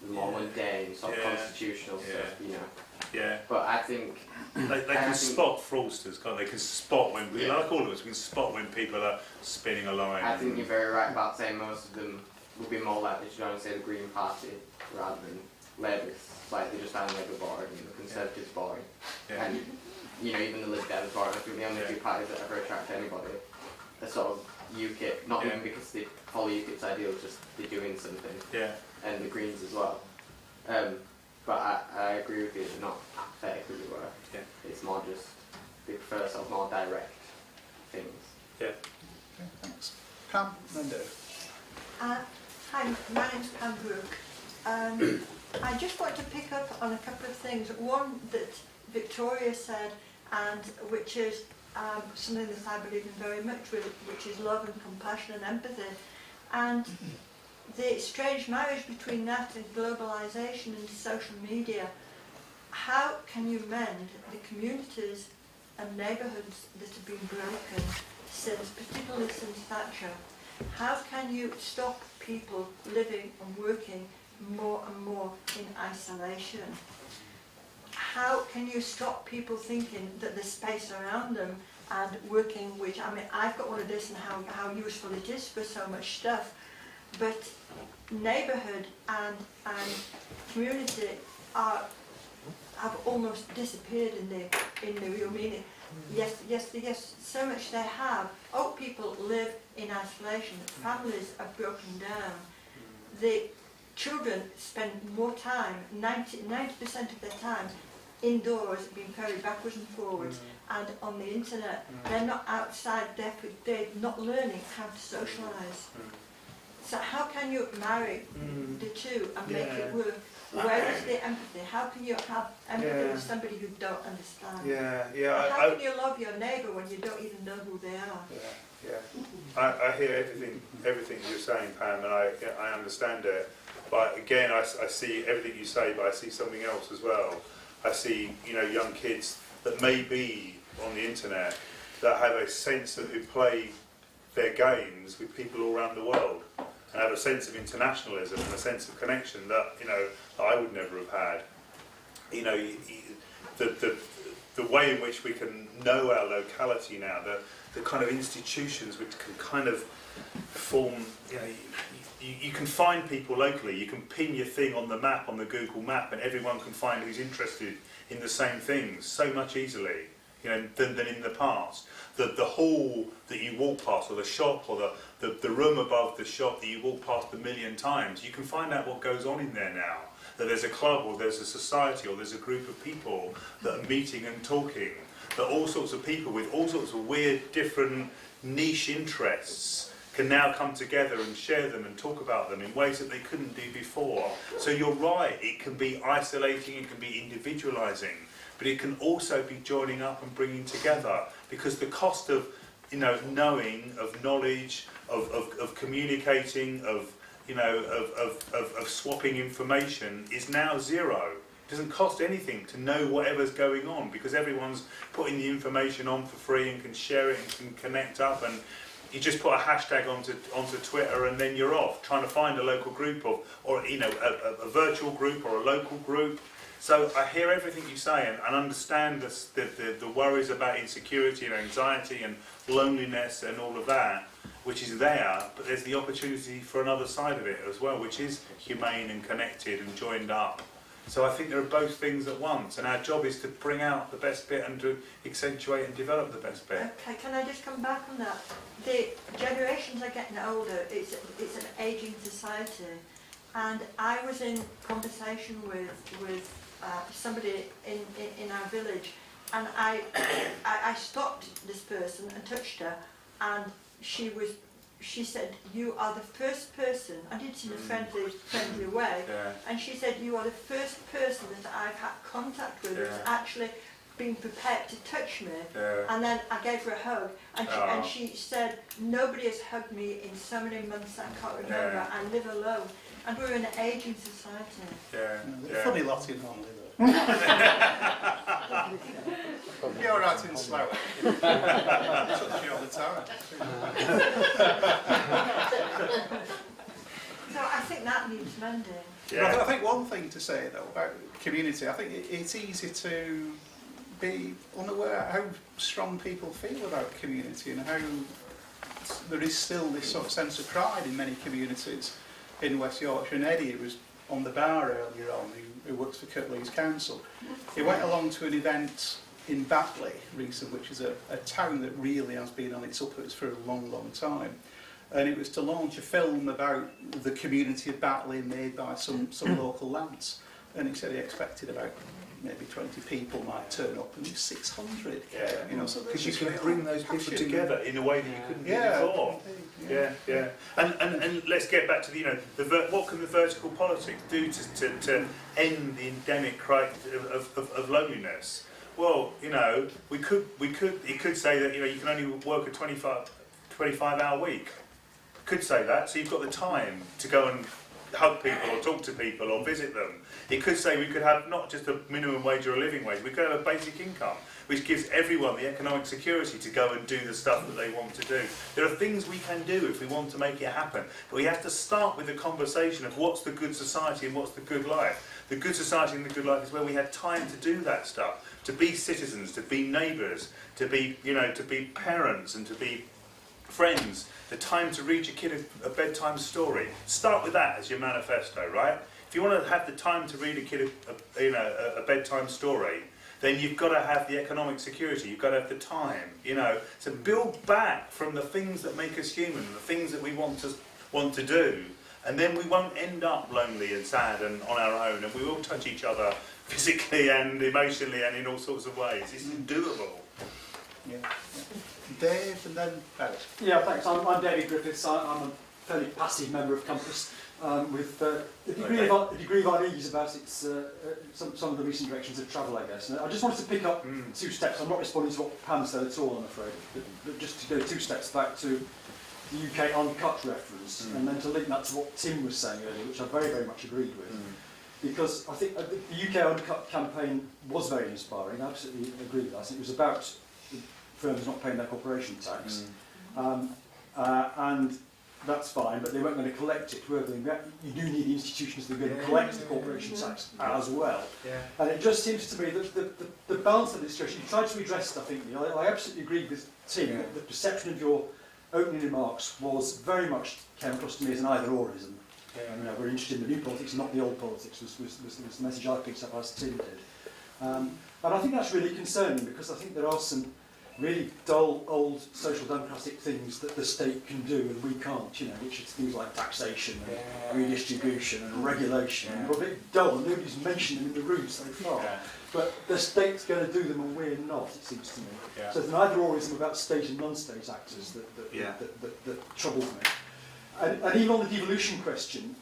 S12: the more mundane, sort of constitutional stuff, you know.
S3: Yeah.
S12: But I think
S3: they can spot fraudsters, can't they? They can spot when, like all of us, we can spot when people are spinning a line.
S12: I think you're very right about saying most of them would be more likely to join, say, the Green Party rather than Labour. Like, they just find Labour boring and the Conservatives boring.
S3: Yeah.
S12: And, you know, even the Lib Dems boring. I think the only two parties that ever attract anybody are sort of UKIP, not even because they follow UKIP's ideals, just they're doing something.
S3: Yeah.
S12: And the Greens as well. But I agree with you, they're not apathetic as it were.
S3: Yeah.
S12: It's more just, they prefer sort of more direct things.
S3: Yeah.
S1: Okay, thanks. Pam, then Dave.
S13: Hi, my name's Pam Brooke. I just want to pick up on a couple of things. One that Victoria said, and which is something that I believe in very much, which is love and compassion and empathy. And the strange marriage between that and globalisation and social media. How can you mend the communities and neighbourhoods that have been broken since, particularly since Thatcher? How can you stop people living and working more and more in isolation? How can you stop people thinking that there's space around them and working, which, I mean, I've got one of this and how useful it is for so much stuff, but neighbourhood and community have almost disappeared in the real meaning. Yes, so much they have. Old people live in isolation, families are broken down. The children spend more time, 90% of their time, indoors, being carried backwards and forwards, and on the internet. They're not outside, they're not learning how to socialise. So how can you marry the two and make it work? Where is the empathy? How can you have empathy with somebody who don't understand? How can you love your neighbour when you don't even know who they are?
S3: I hear everything you're saying, Pam, and I understand it. But again, I see everything you say, but I see something else as well. I see, you know, young kids that may be on the internet that have a sense of who play their games with people all around the world, and have a sense of internationalism and a sense of connection that, you know, I would never have had. You know, the way in which we can know our locality now, the kind of institutions which can kind of form, you know, you can find people locally, you can pin your thing on the map, on the Google map, and everyone can find who's interested in the same things so much easily, you know, than in the past. The hall that you walk past, or the shop, or the room above the shop that you walk past a million times, you can find out what goes on in there now. That there's a club, or there's a society, or there's a group of people that are meeting and talking. That all sorts of people with all sorts of weird, different niche interests can now come together and share them and talk about them in ways that they couldn't do before. So you're right, it can be isolating, it can be individualising, but it can also be joining up and bringing together, because the cost of, you know, knowing, of knowledge, of communicating, of, you know, of swapping information is now zero. It doesn't cost anything to know whatever's going on, because everyone's putting the information on for free and can share it and can connect up, and you just put a hashtag onto Twitter and then you're off trying to find a local group or you know, a virtual group or a local group. So I hear everything you say and understand the worries about insecurity and anxiety and loneliness and all of that, which is there, but there's the opportunity for another side of it as well, which is humane and connected and joined up. So I think there are both things at once, and our job is to bring out the best bit and to accentuate and develop the best bit.
S13: Okay, can I just come back on that? The generations are getting older, it's an ageing society, and I was in conversation with somebody in our village, and I stopped this person and touched her, and she said, "You are the first person," I did it in a friendly way,
S3: yeah.
S13: And she said, "You are the first person that I've had contact with that's actually been prepared to touch me."
S3: Yeah.
S13: And then I gave her a hug, and she said, "Nobody has hugged me in so many months I can't remember.
S3: Yeah.
S13: I live alone." And we're an ageing society.
S3: Yeah.
S1: Yeah. Funny lot in Holly, though. You're writing slow. Touch you all the time.
S13: So I think that needs mending.
S1: Yeah. I think one thing to say though about community, I think it's easy to be unaware how strong people feel about community and how there is still this sort of sense of pride in many communities in West Yorkshire. And Eddie, who was on the bar earlier on, who works for Kirklees Council, he went along to an event in Batley recently, which is a town that really has been on its uppers for a long, long time. And it was to launch a film about the community of Batley made by some local lads. And he said he expected about maybe 20 people might turn up, and it's 600.
S3: Yeah,
S1: you know, so
S3: because you can bring those people together in a way that you couldn't do before. Yeah. And let's get back to the, you know, what can the vertical politics do to end the endemic crisis of loneliness? Well, you know, it could say that, you know, you can only work a 25-hour week. Could say that, so you've got the time to go and hug people or talk to people or visit them. It could say we could have not just a minimum wage or a living wage, we could have a basic income, which gives everyone the economic security to go and do the stuff that they want to do. There are things we can do if we want to make it happen, but we have to start with the conversation of what's the good society and what's the good life. The good society and the good life is where we have time to do that stuff, to be citizens, to be neighbours, to be, you know, to be parents and to be friends. The time to read your kid a bedtime story. Start with that as your manifesto, right? If you want to have the time to read a kid a bedtime story, then you've got to have the economic security. You've got to have the time, you know. So build back from the things that make us human, the things that we want to do, and then we won't end up lonely and sad and on our own, and we will touch each other physically and emotionally and in all sorts of ways. It's doable.
S1: Yeah. Dave and then Alex.
S14: Yeah, thanks. I'm David Griffiths. I'm a fairly passive member of Compass with a degree of unease about some of the recent directions of travel, I guess. And I just wanted to pick up 2 steps. I'm not responding to what Pam said at all, I'm afraid, but just to go 2 steps back to the UK uncut reference and then to link that to what Tim was saying earlier, which I very, very much agreed with. Because I think the UK uncut campaign was very inspiring. I absolutely agree with that. I think it was about firms not paying their corporation tax. And that's fine, but they weren't going to collect it, were they? You do need the institutions that are going to collect the corporation tax as well.
S3: Yeah.
S14: And it just seems to me that the balance of this situation, you tried to address it, I think, Neil. I absolutely agree with Tim that the perception of your opening remarks was very much came across to me as an either-orism. We're interested in the new politics, not the old politics, was the message I picked up as Tim did. And I think that's really concerning, because I think there are some really dull, old social democratic things that the state can do and we can't, which is things like taxation and redistribution and regulation. And they're a bit dull, and nobody's mentioned them in the room so far. But the state's going to do them and we're not, it seems to me. So there's an either-orism about state and non-state actors that troubles me. And even on the devolution question,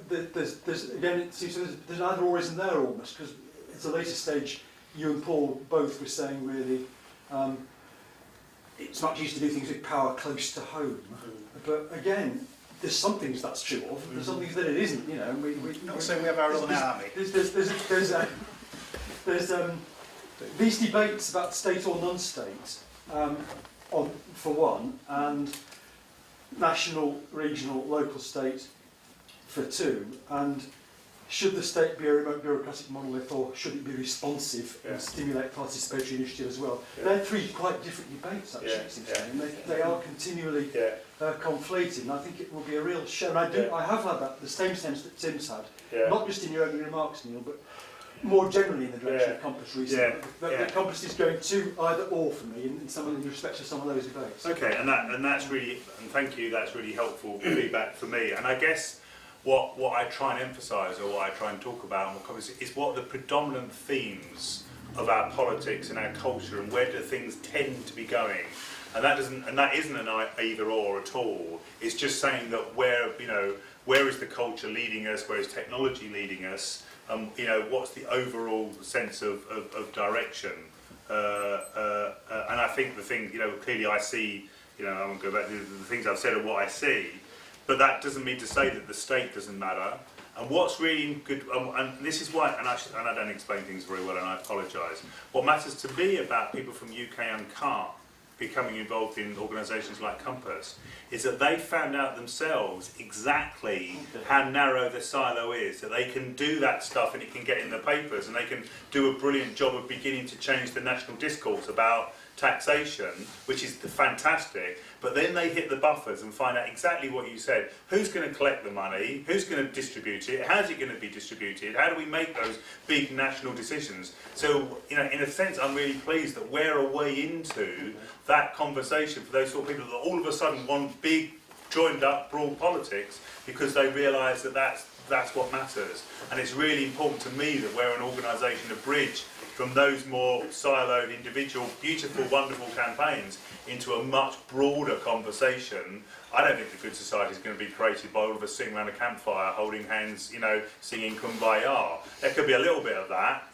S14: there's again, it seems there's an either-orism there almost, because at the later stage, you and Paul both were saying really, it's much easier to do things with power close to home. But again, there's some things that's true of, there's some things that it isn't, And we're
S1: not saying we have our own army.
S14: There's these debates about state or non-state, for one, and national, regional, local state for two, and should the state be a remote bureaucratic monolith, or should it be responsive and stimulate participatory initiative as well? They're three quite different debates, actually, it seems to me, and they are continually conflated, and I think it will be a real shame. And I have had that, the same sense that Tim's had, not just in your opening remarks, Neil, but more generally in the direction of Compass recently. The Compass is going to either or for me in respect to some of those debates.
S3: Okay, and that's really, and thank you, that's really helpful feedback for me. And I guess what I try and emphasise, or what I try and talk about is what the predominant themes of our politics and our culture, and where do things tend to be going. And that isn't an either or at all. It's just saying that where is the culture leading us, where is technology leading us, what's the overall sense of direction. And I think the thing, clearly I see, I won't go back to the things I've said are what I see, but that doesn't mean to say that the state doesn't matter. And what's really good, and this is why, and I don't explain things very well, and I apologise. What matters to me about people from UK and CART becoming involved in organisations like Compass is that they found out themselves exactly how narrow the silo is, that they can do that stuff and it can get in the papers, and they can do a brilliant job of beginning to change the national discourse about taxation, which is fantastic, but then they hit the buffers and find out exactly what you said. Who's going to collect the money? Who's going to distribute it? How's it going to be distributed? How do we make those big national decisions? So, in a sense, I'm really pleased that we're a way into that conversation for those sort of people that all of a sudden want big, joined up, broad politics because they realise that that's what matters. And it's really important to me that we're an organisation, a bridge from those more siloed, individual, beautiful, wonderful campaigns into a much broader conversation. I don't think the good society is going to be created by all of us sitting around a campfire, holding hands, singing Kumbaya. There could be a little bit of that,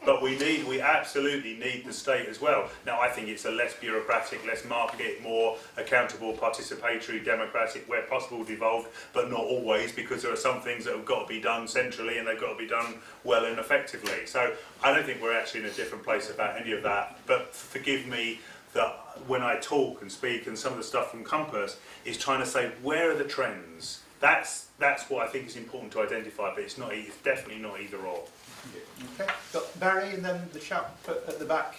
S3: but we absolutely need the state as well. Now, I think it's a less bureaucratic, less market, more accountable, participatory, democratic, where possible, devolved, but not always, because there are some things that have got to be done centrally and they've got to be done well and effectively. So I don't think we're actually in a different place about any of that, but forgive me that when I talk and speak, and some of the stuff from Compass is trying to say, where are the trends? That's what I think is important to identify, but it's definitely not either or.
S1: Okay, got Barry and then the chap at the back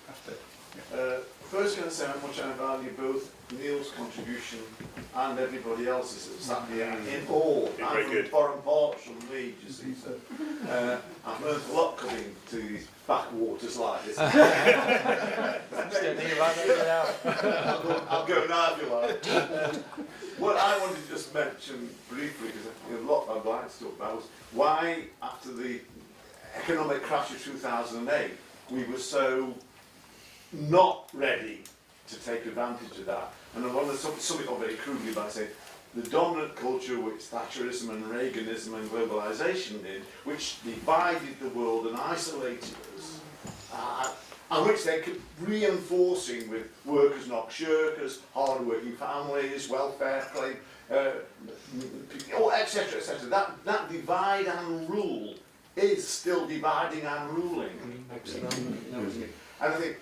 S1: after.
S15: First, going to say how much I value both Neil's contribution and everybody else's that sat here in all. I'm from foreign parts, from Leeds, you see, so I've learned a lot coming to these backwaters like this. I'll go now if you like. What I wanted to just mention briefly, because a lot I'd like to talk about, was why after the economic crash of 2008 we were so not ready to take advantage of that. And I want to sum it up very crudely by saying the dominant culture which Thatcherism and Reaganism and globalisation did, which divided the world and isolated us, and which they kept reinforcing with workers not shirkers, hard-working families, welfare claim, etc., etc. That divide and rule is still dividing and ruling. And I think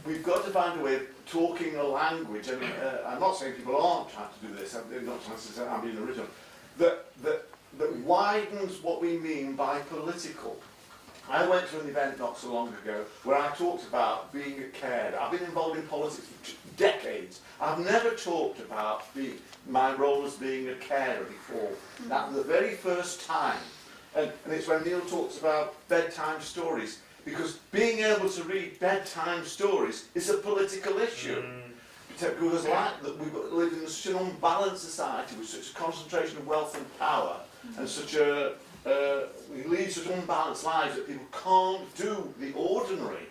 S15: we've got to find a way of talking a language, and I'm not saying people aren't trying to do this, I'm not trying to say I'm being original, that widens what we mean by political. I went to an event not so long ago where I talked about being a carer. I've been involved in politics for decades. I've never talked about my role as being a carer before. That was the very first time. And it's when Neal talks about bedtime stories, because being able to read bedtime stories is a political issue. Because like that, we live in such an unbalanced society with such a concentration of wealth and power, and such a we lead such unbalanced lives that people can't do the ordinary.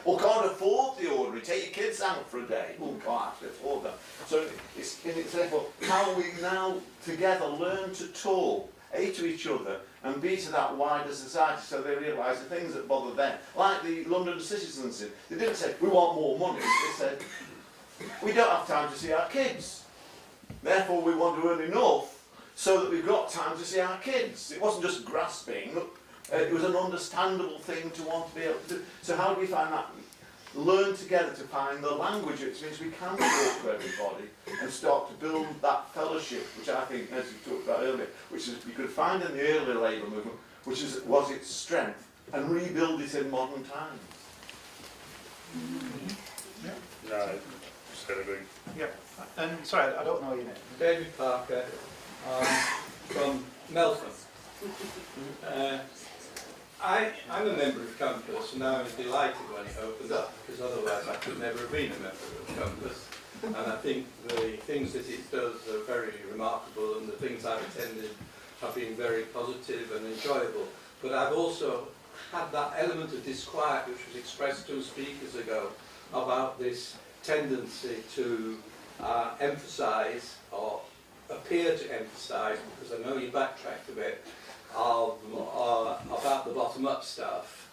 S15: Or can't afford the ordinary. Take your kids out for a day. Well, we can't actually afford that. So it's therefore how we now together learn to talk, A, to each other, and B, to that wider society, so they realise the things that bother them. Like the London citizens did. They didn't say, we want more money. They said, we don't have time to see our kids. Therefore, we want to earn enough so that we've got time to see our kids. It wasn't just grasping. It was an understandable thing to want to be able to do. So how do we find that? Learn together to find the language, which means we can talk to everybody and start to build that fellowship, which I think, as you talked about earlier, which is you could find in the early labour movement, which was its strength, and rebuild it in modern times.
S1: Yeah.
S3: No, just agree.
S1: Yeah. And sorry, I don't know your name.
S16: David Parker, from Melbourne. I'm a member of Campus, and I was delighted when it opened up, because otherwise I could never have been a member of Campus. And I think the things that it does are very remarkable, and the things I've attended have been very positive and enjoyable. But I've also had that element of disquiet which was expressed 2 speakers ago about this tendency to emphasise, or appear to emphasise, because I know you backtracked a bit, about the bottom-up stuff,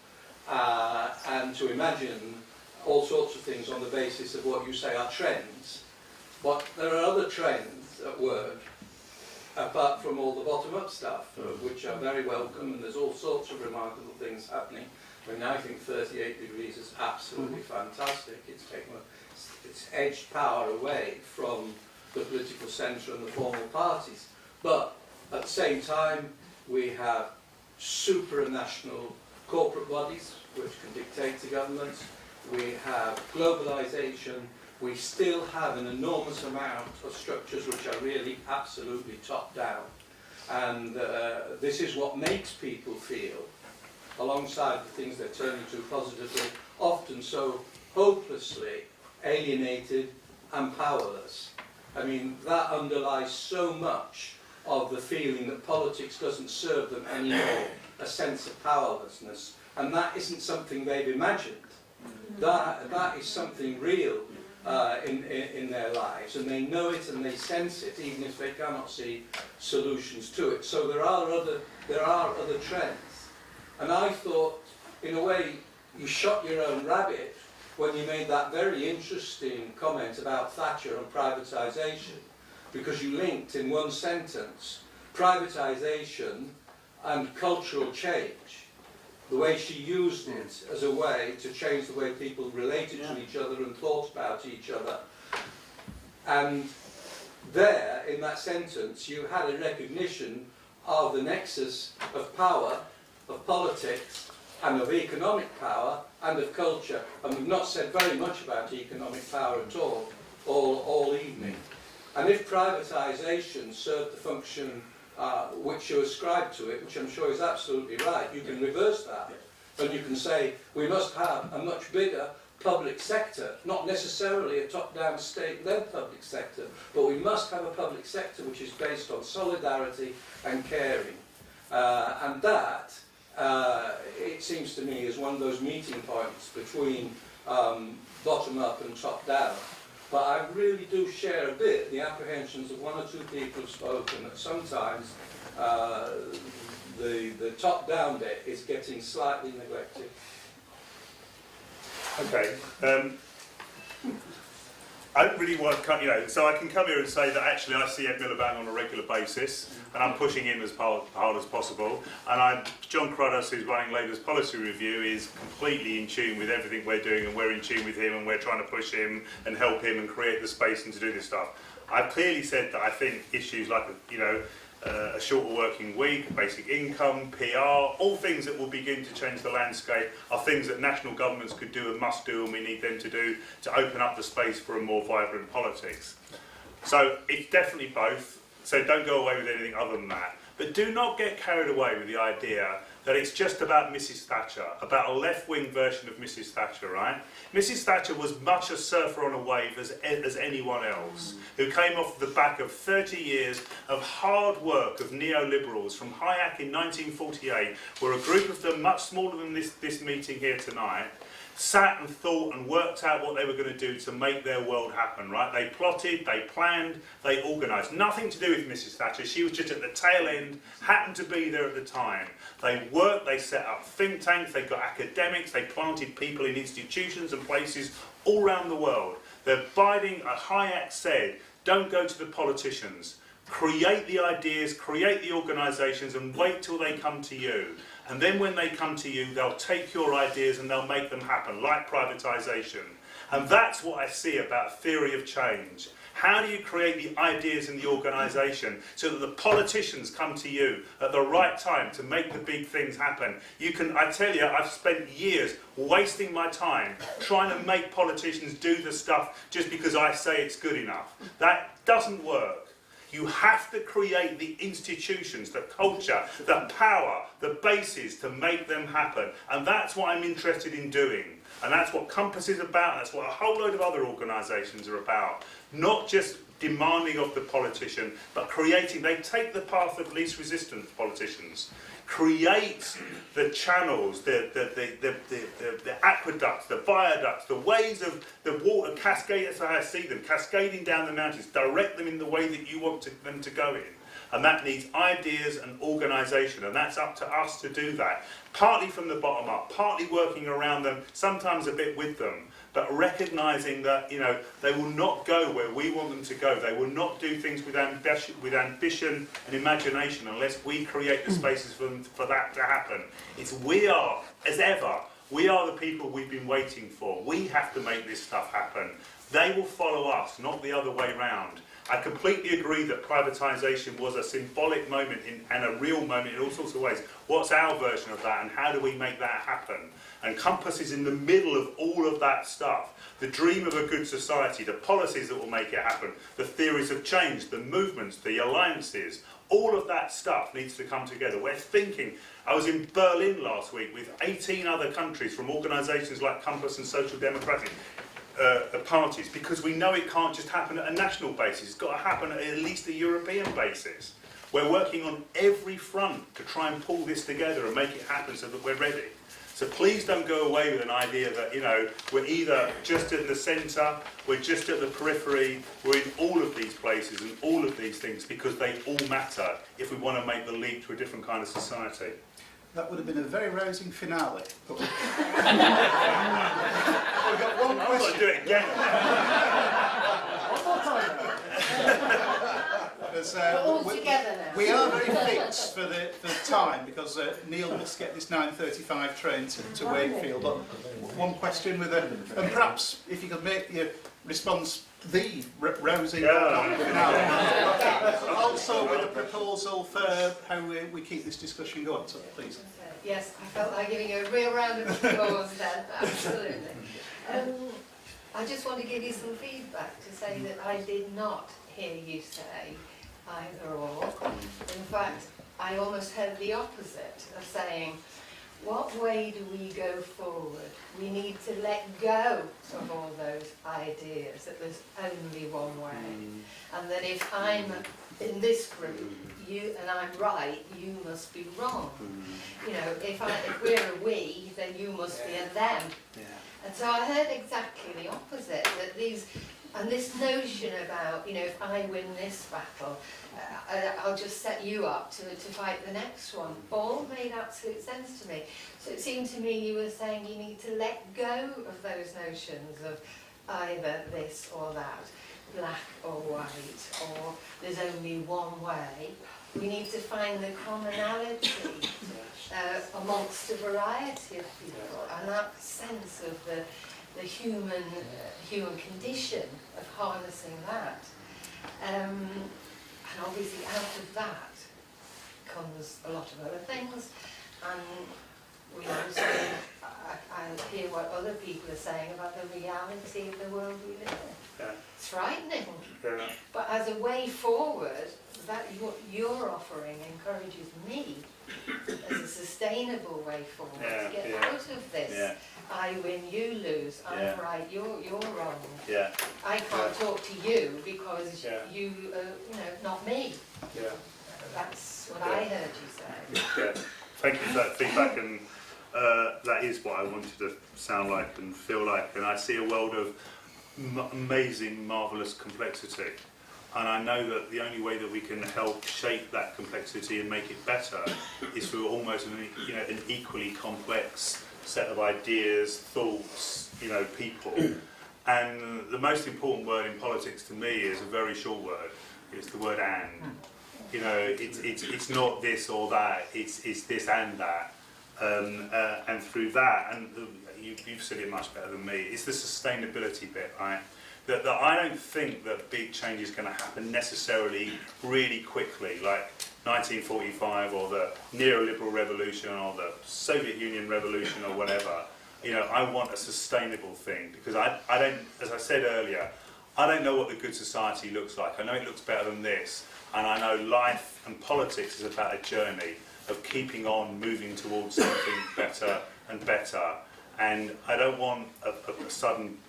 S16: and to imagine all sorts of things on the basis of what you say are trends. But there are other trends at work, apart from all the bottom-up stuff, which are very welcome, and there's all sorts of remarkable things happening. I mean, I think 38 degrees is absolutely fantastic. It's taken it's edged power away from the political centre and the formal parties. But at the same time, we have supranational corporate bodies which can dictate to governments. We have globalisation. We still have an enormous amount of structures which are really absolutely top-down. And this is what makes people feel, alongside the things they're turning to positively, often so hopelessly alienated and powerless. I mean, that underlies so much of the feeling that politics doesn't serve them anymore, a sense of powerlessness. And that isn't something they've imagined. That is something real in their lives, and they know it and they sense it, even if they cannot see solutions to it. So there are other trends. And I thought, in a way, you shot your own rabbit when you made that very interesting comment about Thatcher and privatisation, because you linked in one sentence privatisation and cultural change, the way she used it as a way to change the way people related to each other and thought about each other. And there, in that sentence, you had a recognition of the nexus of power, of politics, and of economic power, and of culture. And we've not said very much about economic power at all evening. And if privatisation served the function which you ascribe to it, which I'm sure is absolutely right, you can reverse that. And you can say, we must have a much bigger public sector, not necessarily a top-down state-led public sector, but we must have a public sector which is based on solidarity and caring. And that, it seems to me, is one of those meeting points between bottom-up and top-down. But I really do share a bit the apprehensions of 1 or 2 people who've spoken that sometimes the top-down bit is getting slightly neglected.
S3: Okay. I don't really want to, so I can come here and say that actually I see Ed Miliband on a regular basis, and I'm pushing him as hard as possible. And John Cruddas, who's running Labour's policy review, is completely in tune with everything we're doing, and we're in tune with him, and we're trying to push him and help him and create the space and to do this stuff. I've clearly said that I think issues like, a shorter working week, basic income, PR, all things that will begin to change the landscape are things that national governments could do and must do, and we need them to do to open up the space for a more vibrant politics. So it's definitely both, so don't go away with anything other than that. But do not get carried away with the idea that it's just about Mrs. Thatcher, about a left-wing version of Mrs. Thatcher, right? Mrs. Thatcher was much a surfer on a wave as anyone else, who came off the back of 30 years of hard work of neoliberals from Hayek in 1948, where a group of them, much smaller than this meeting here tonight, sat and thought and worked out what they were going to do to make their world happen, right? They plotted, they planned, they organised. Nothing to do with Mrs. Thatcher. She was just at the tail end, happened to be there at the time. They worked, they set up think tanks, they got academics, they planted people in institutions and places all around the world. They're biding, Hayek said, don't go to the politicians. Create the ideas, create the organisations, and wait till they come to you. And then when they come to you, they'll take your ideas and they'll make them happen, like privatisation. And that's what I see about theory of change. How do you create the ideas in the organisation so that the politicians come to you at the right time to make the big things happen? I tell you, I've spent years wasting my time trying to make politicians do the stuff just because I say it's good enough. That doesn't work. You have to create the institutions, the culture, the power, the bases to make them happen. And that's what I'm interested in doing. And that's what Compass is about. That's what a whole load of other organisations are about. Not just demanding of the politician, but creating. They take the path of least resistance, politicians. Create the channels, the aqueducts, the viaducts, the ways of the water cascade, that's how I see them, cascading down the mountains. Direct them in the way that you want them to go in. And that needs ideas and organisation, and that's up to us to do that. Partly from the bottom up, partly working around them, sometimes a bit with them, but recognising that they will not go where we want them to go. They will not do things with ambition and imagination unless we create the spaces for that to happen. We are the people we've been waiting for. We have to make this stuff happen. They will follow us, not the other way round. I completely agree that privatisation was a symbolic moment and a real moment in all sorts of ways. What's our version of that, and how do we make that happen? And Compass is in the middle of all of that stuff. The dream of a good society, the policies that will make it happen, the theories of change, the movements, the alliances, all of that stuff needs to come together. We're thinking. I was in Berlin last week with 18 other countries from organisations like Compass and Social Democratic parties, because we know it can't just happen at a national basis. It's got to happen at least a European basis. We're working on every front to try and pull this together and make it happen so that we're ready. So please don't go away with an idea that we're either just at the centre, we're just at the periphery, we're in all of these places and all of these things, because they all matter if we want to make the leap to a different kind of society.
S1: That would have been a very rousing finale. But we've got one question.
S3: I've got to do it again.
S10: We're all together now.
S1: We are very fixed for the time, because Neil must get this 9:35 train to Wakefield. But one question with and perhaps if you could make your response the rousing finale. Also with a proposal for how we keep this discussion going. So please.
S10: Yes, I felt like giving you a real round of applause then. Absolutely. I just want to give you some feedback to say that I did not hear you say either or. In fact, I almost heard the opposite of saying, what way do we go forward? We need to let go of all those ideas that there's only one way. And that if I'm in this group, and I'm right, you must be wrong. If we're a we, then you must be a them. And so I heard exactly the opposite, that this notion about, if I win this battle, I'll just set you up to fight the next one, all made absolute sense to me. So it seemed to me you were saying you need to let go of those notions of
S17: either this or that, black or white, or there's only one way. We need to find the commonality amongst a variety of people, and that sense of the human condition, of harnessing that. And obviously out of that comes a lot of other things, and we also, I hear what other people are saying about the reality of the world we live in.
S3: Yeah.
S17: It's frightening,
S3: Yeah.
S17: but as a way forward, that what you're offering encourages me as a sustainable way forward to get out of this.
S3: Yeah.
S17: I win, you lose. I'm right, you're wrong.
S3: Yeah.
S17: I can't talk to you because you not me.
S3: Yeah.
S17: That's what I heard you say.
S3: Yeah. Thank you for that feedback, and that is what I wanted to sound like and feel like. And I see a world of amazing, marvellous complexity. And I know that the only way that we can help shape that complexity and make it better is through almost an equally complex set of ideas, thoughts, people. And the most important word in politics to me is a very short word. It's the word "and." It's not this or that. It's this and that. And through that, and you've said it much better than me. It's the sustainability bit, right? That I don't think that big change is going to happen necessarily really quickly, like 1945 or the neoliberal revolution or the Soviet Union revolution or whatever. I want a sustainable thing, because I don't, as I said earlier, I don't know what the good society looks like. I know it looks better than this, and I know life and politics is about a journey of keeping on moving towards something better and better. And I don't want a sudden,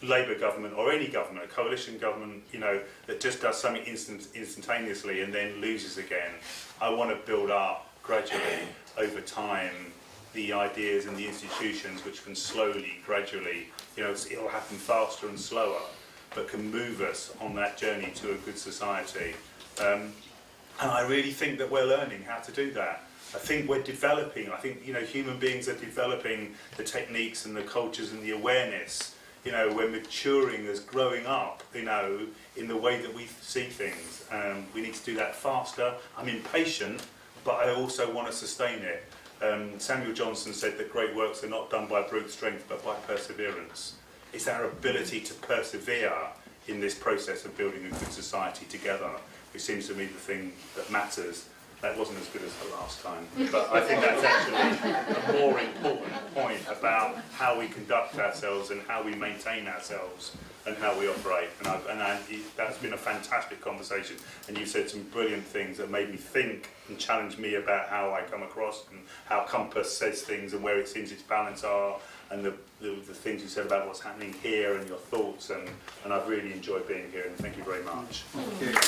S3: Labour government or any government, a coalition government, that just does something instantaneously and then loses again. I want to build up gradually over time the ideas and the institutions which can slowly, gradually, it'll happen faster and slower, but can move us on that journey to a good society. And I really think that we're learning how to do that. I think we're developing, human beings are developing the techniques and the cultures and the awareness. We're maturing as growing up, in the way that we see things. We need to do that faster. I'm impatient, but I also want to sustain it. Samuel Johnson said that great works are not done by brute strength, but by perseverance. It's our ability to persevere in this process of building a good society together, which seems to me the thing that matters. That wasn't as good as the last time, but I think that's actually a more important point about how we conduct ourselves and how we maintain ourselves and how we operate. And that's been a fantastic conversation, and you said some brilliant things that made me think and challenge me about how I come across and how Compass says things and where it seems its balance are, and the things you said about what's happening here and your thoughts, and I've really enjoyed being here, and thank you very much.
S1: Thank you.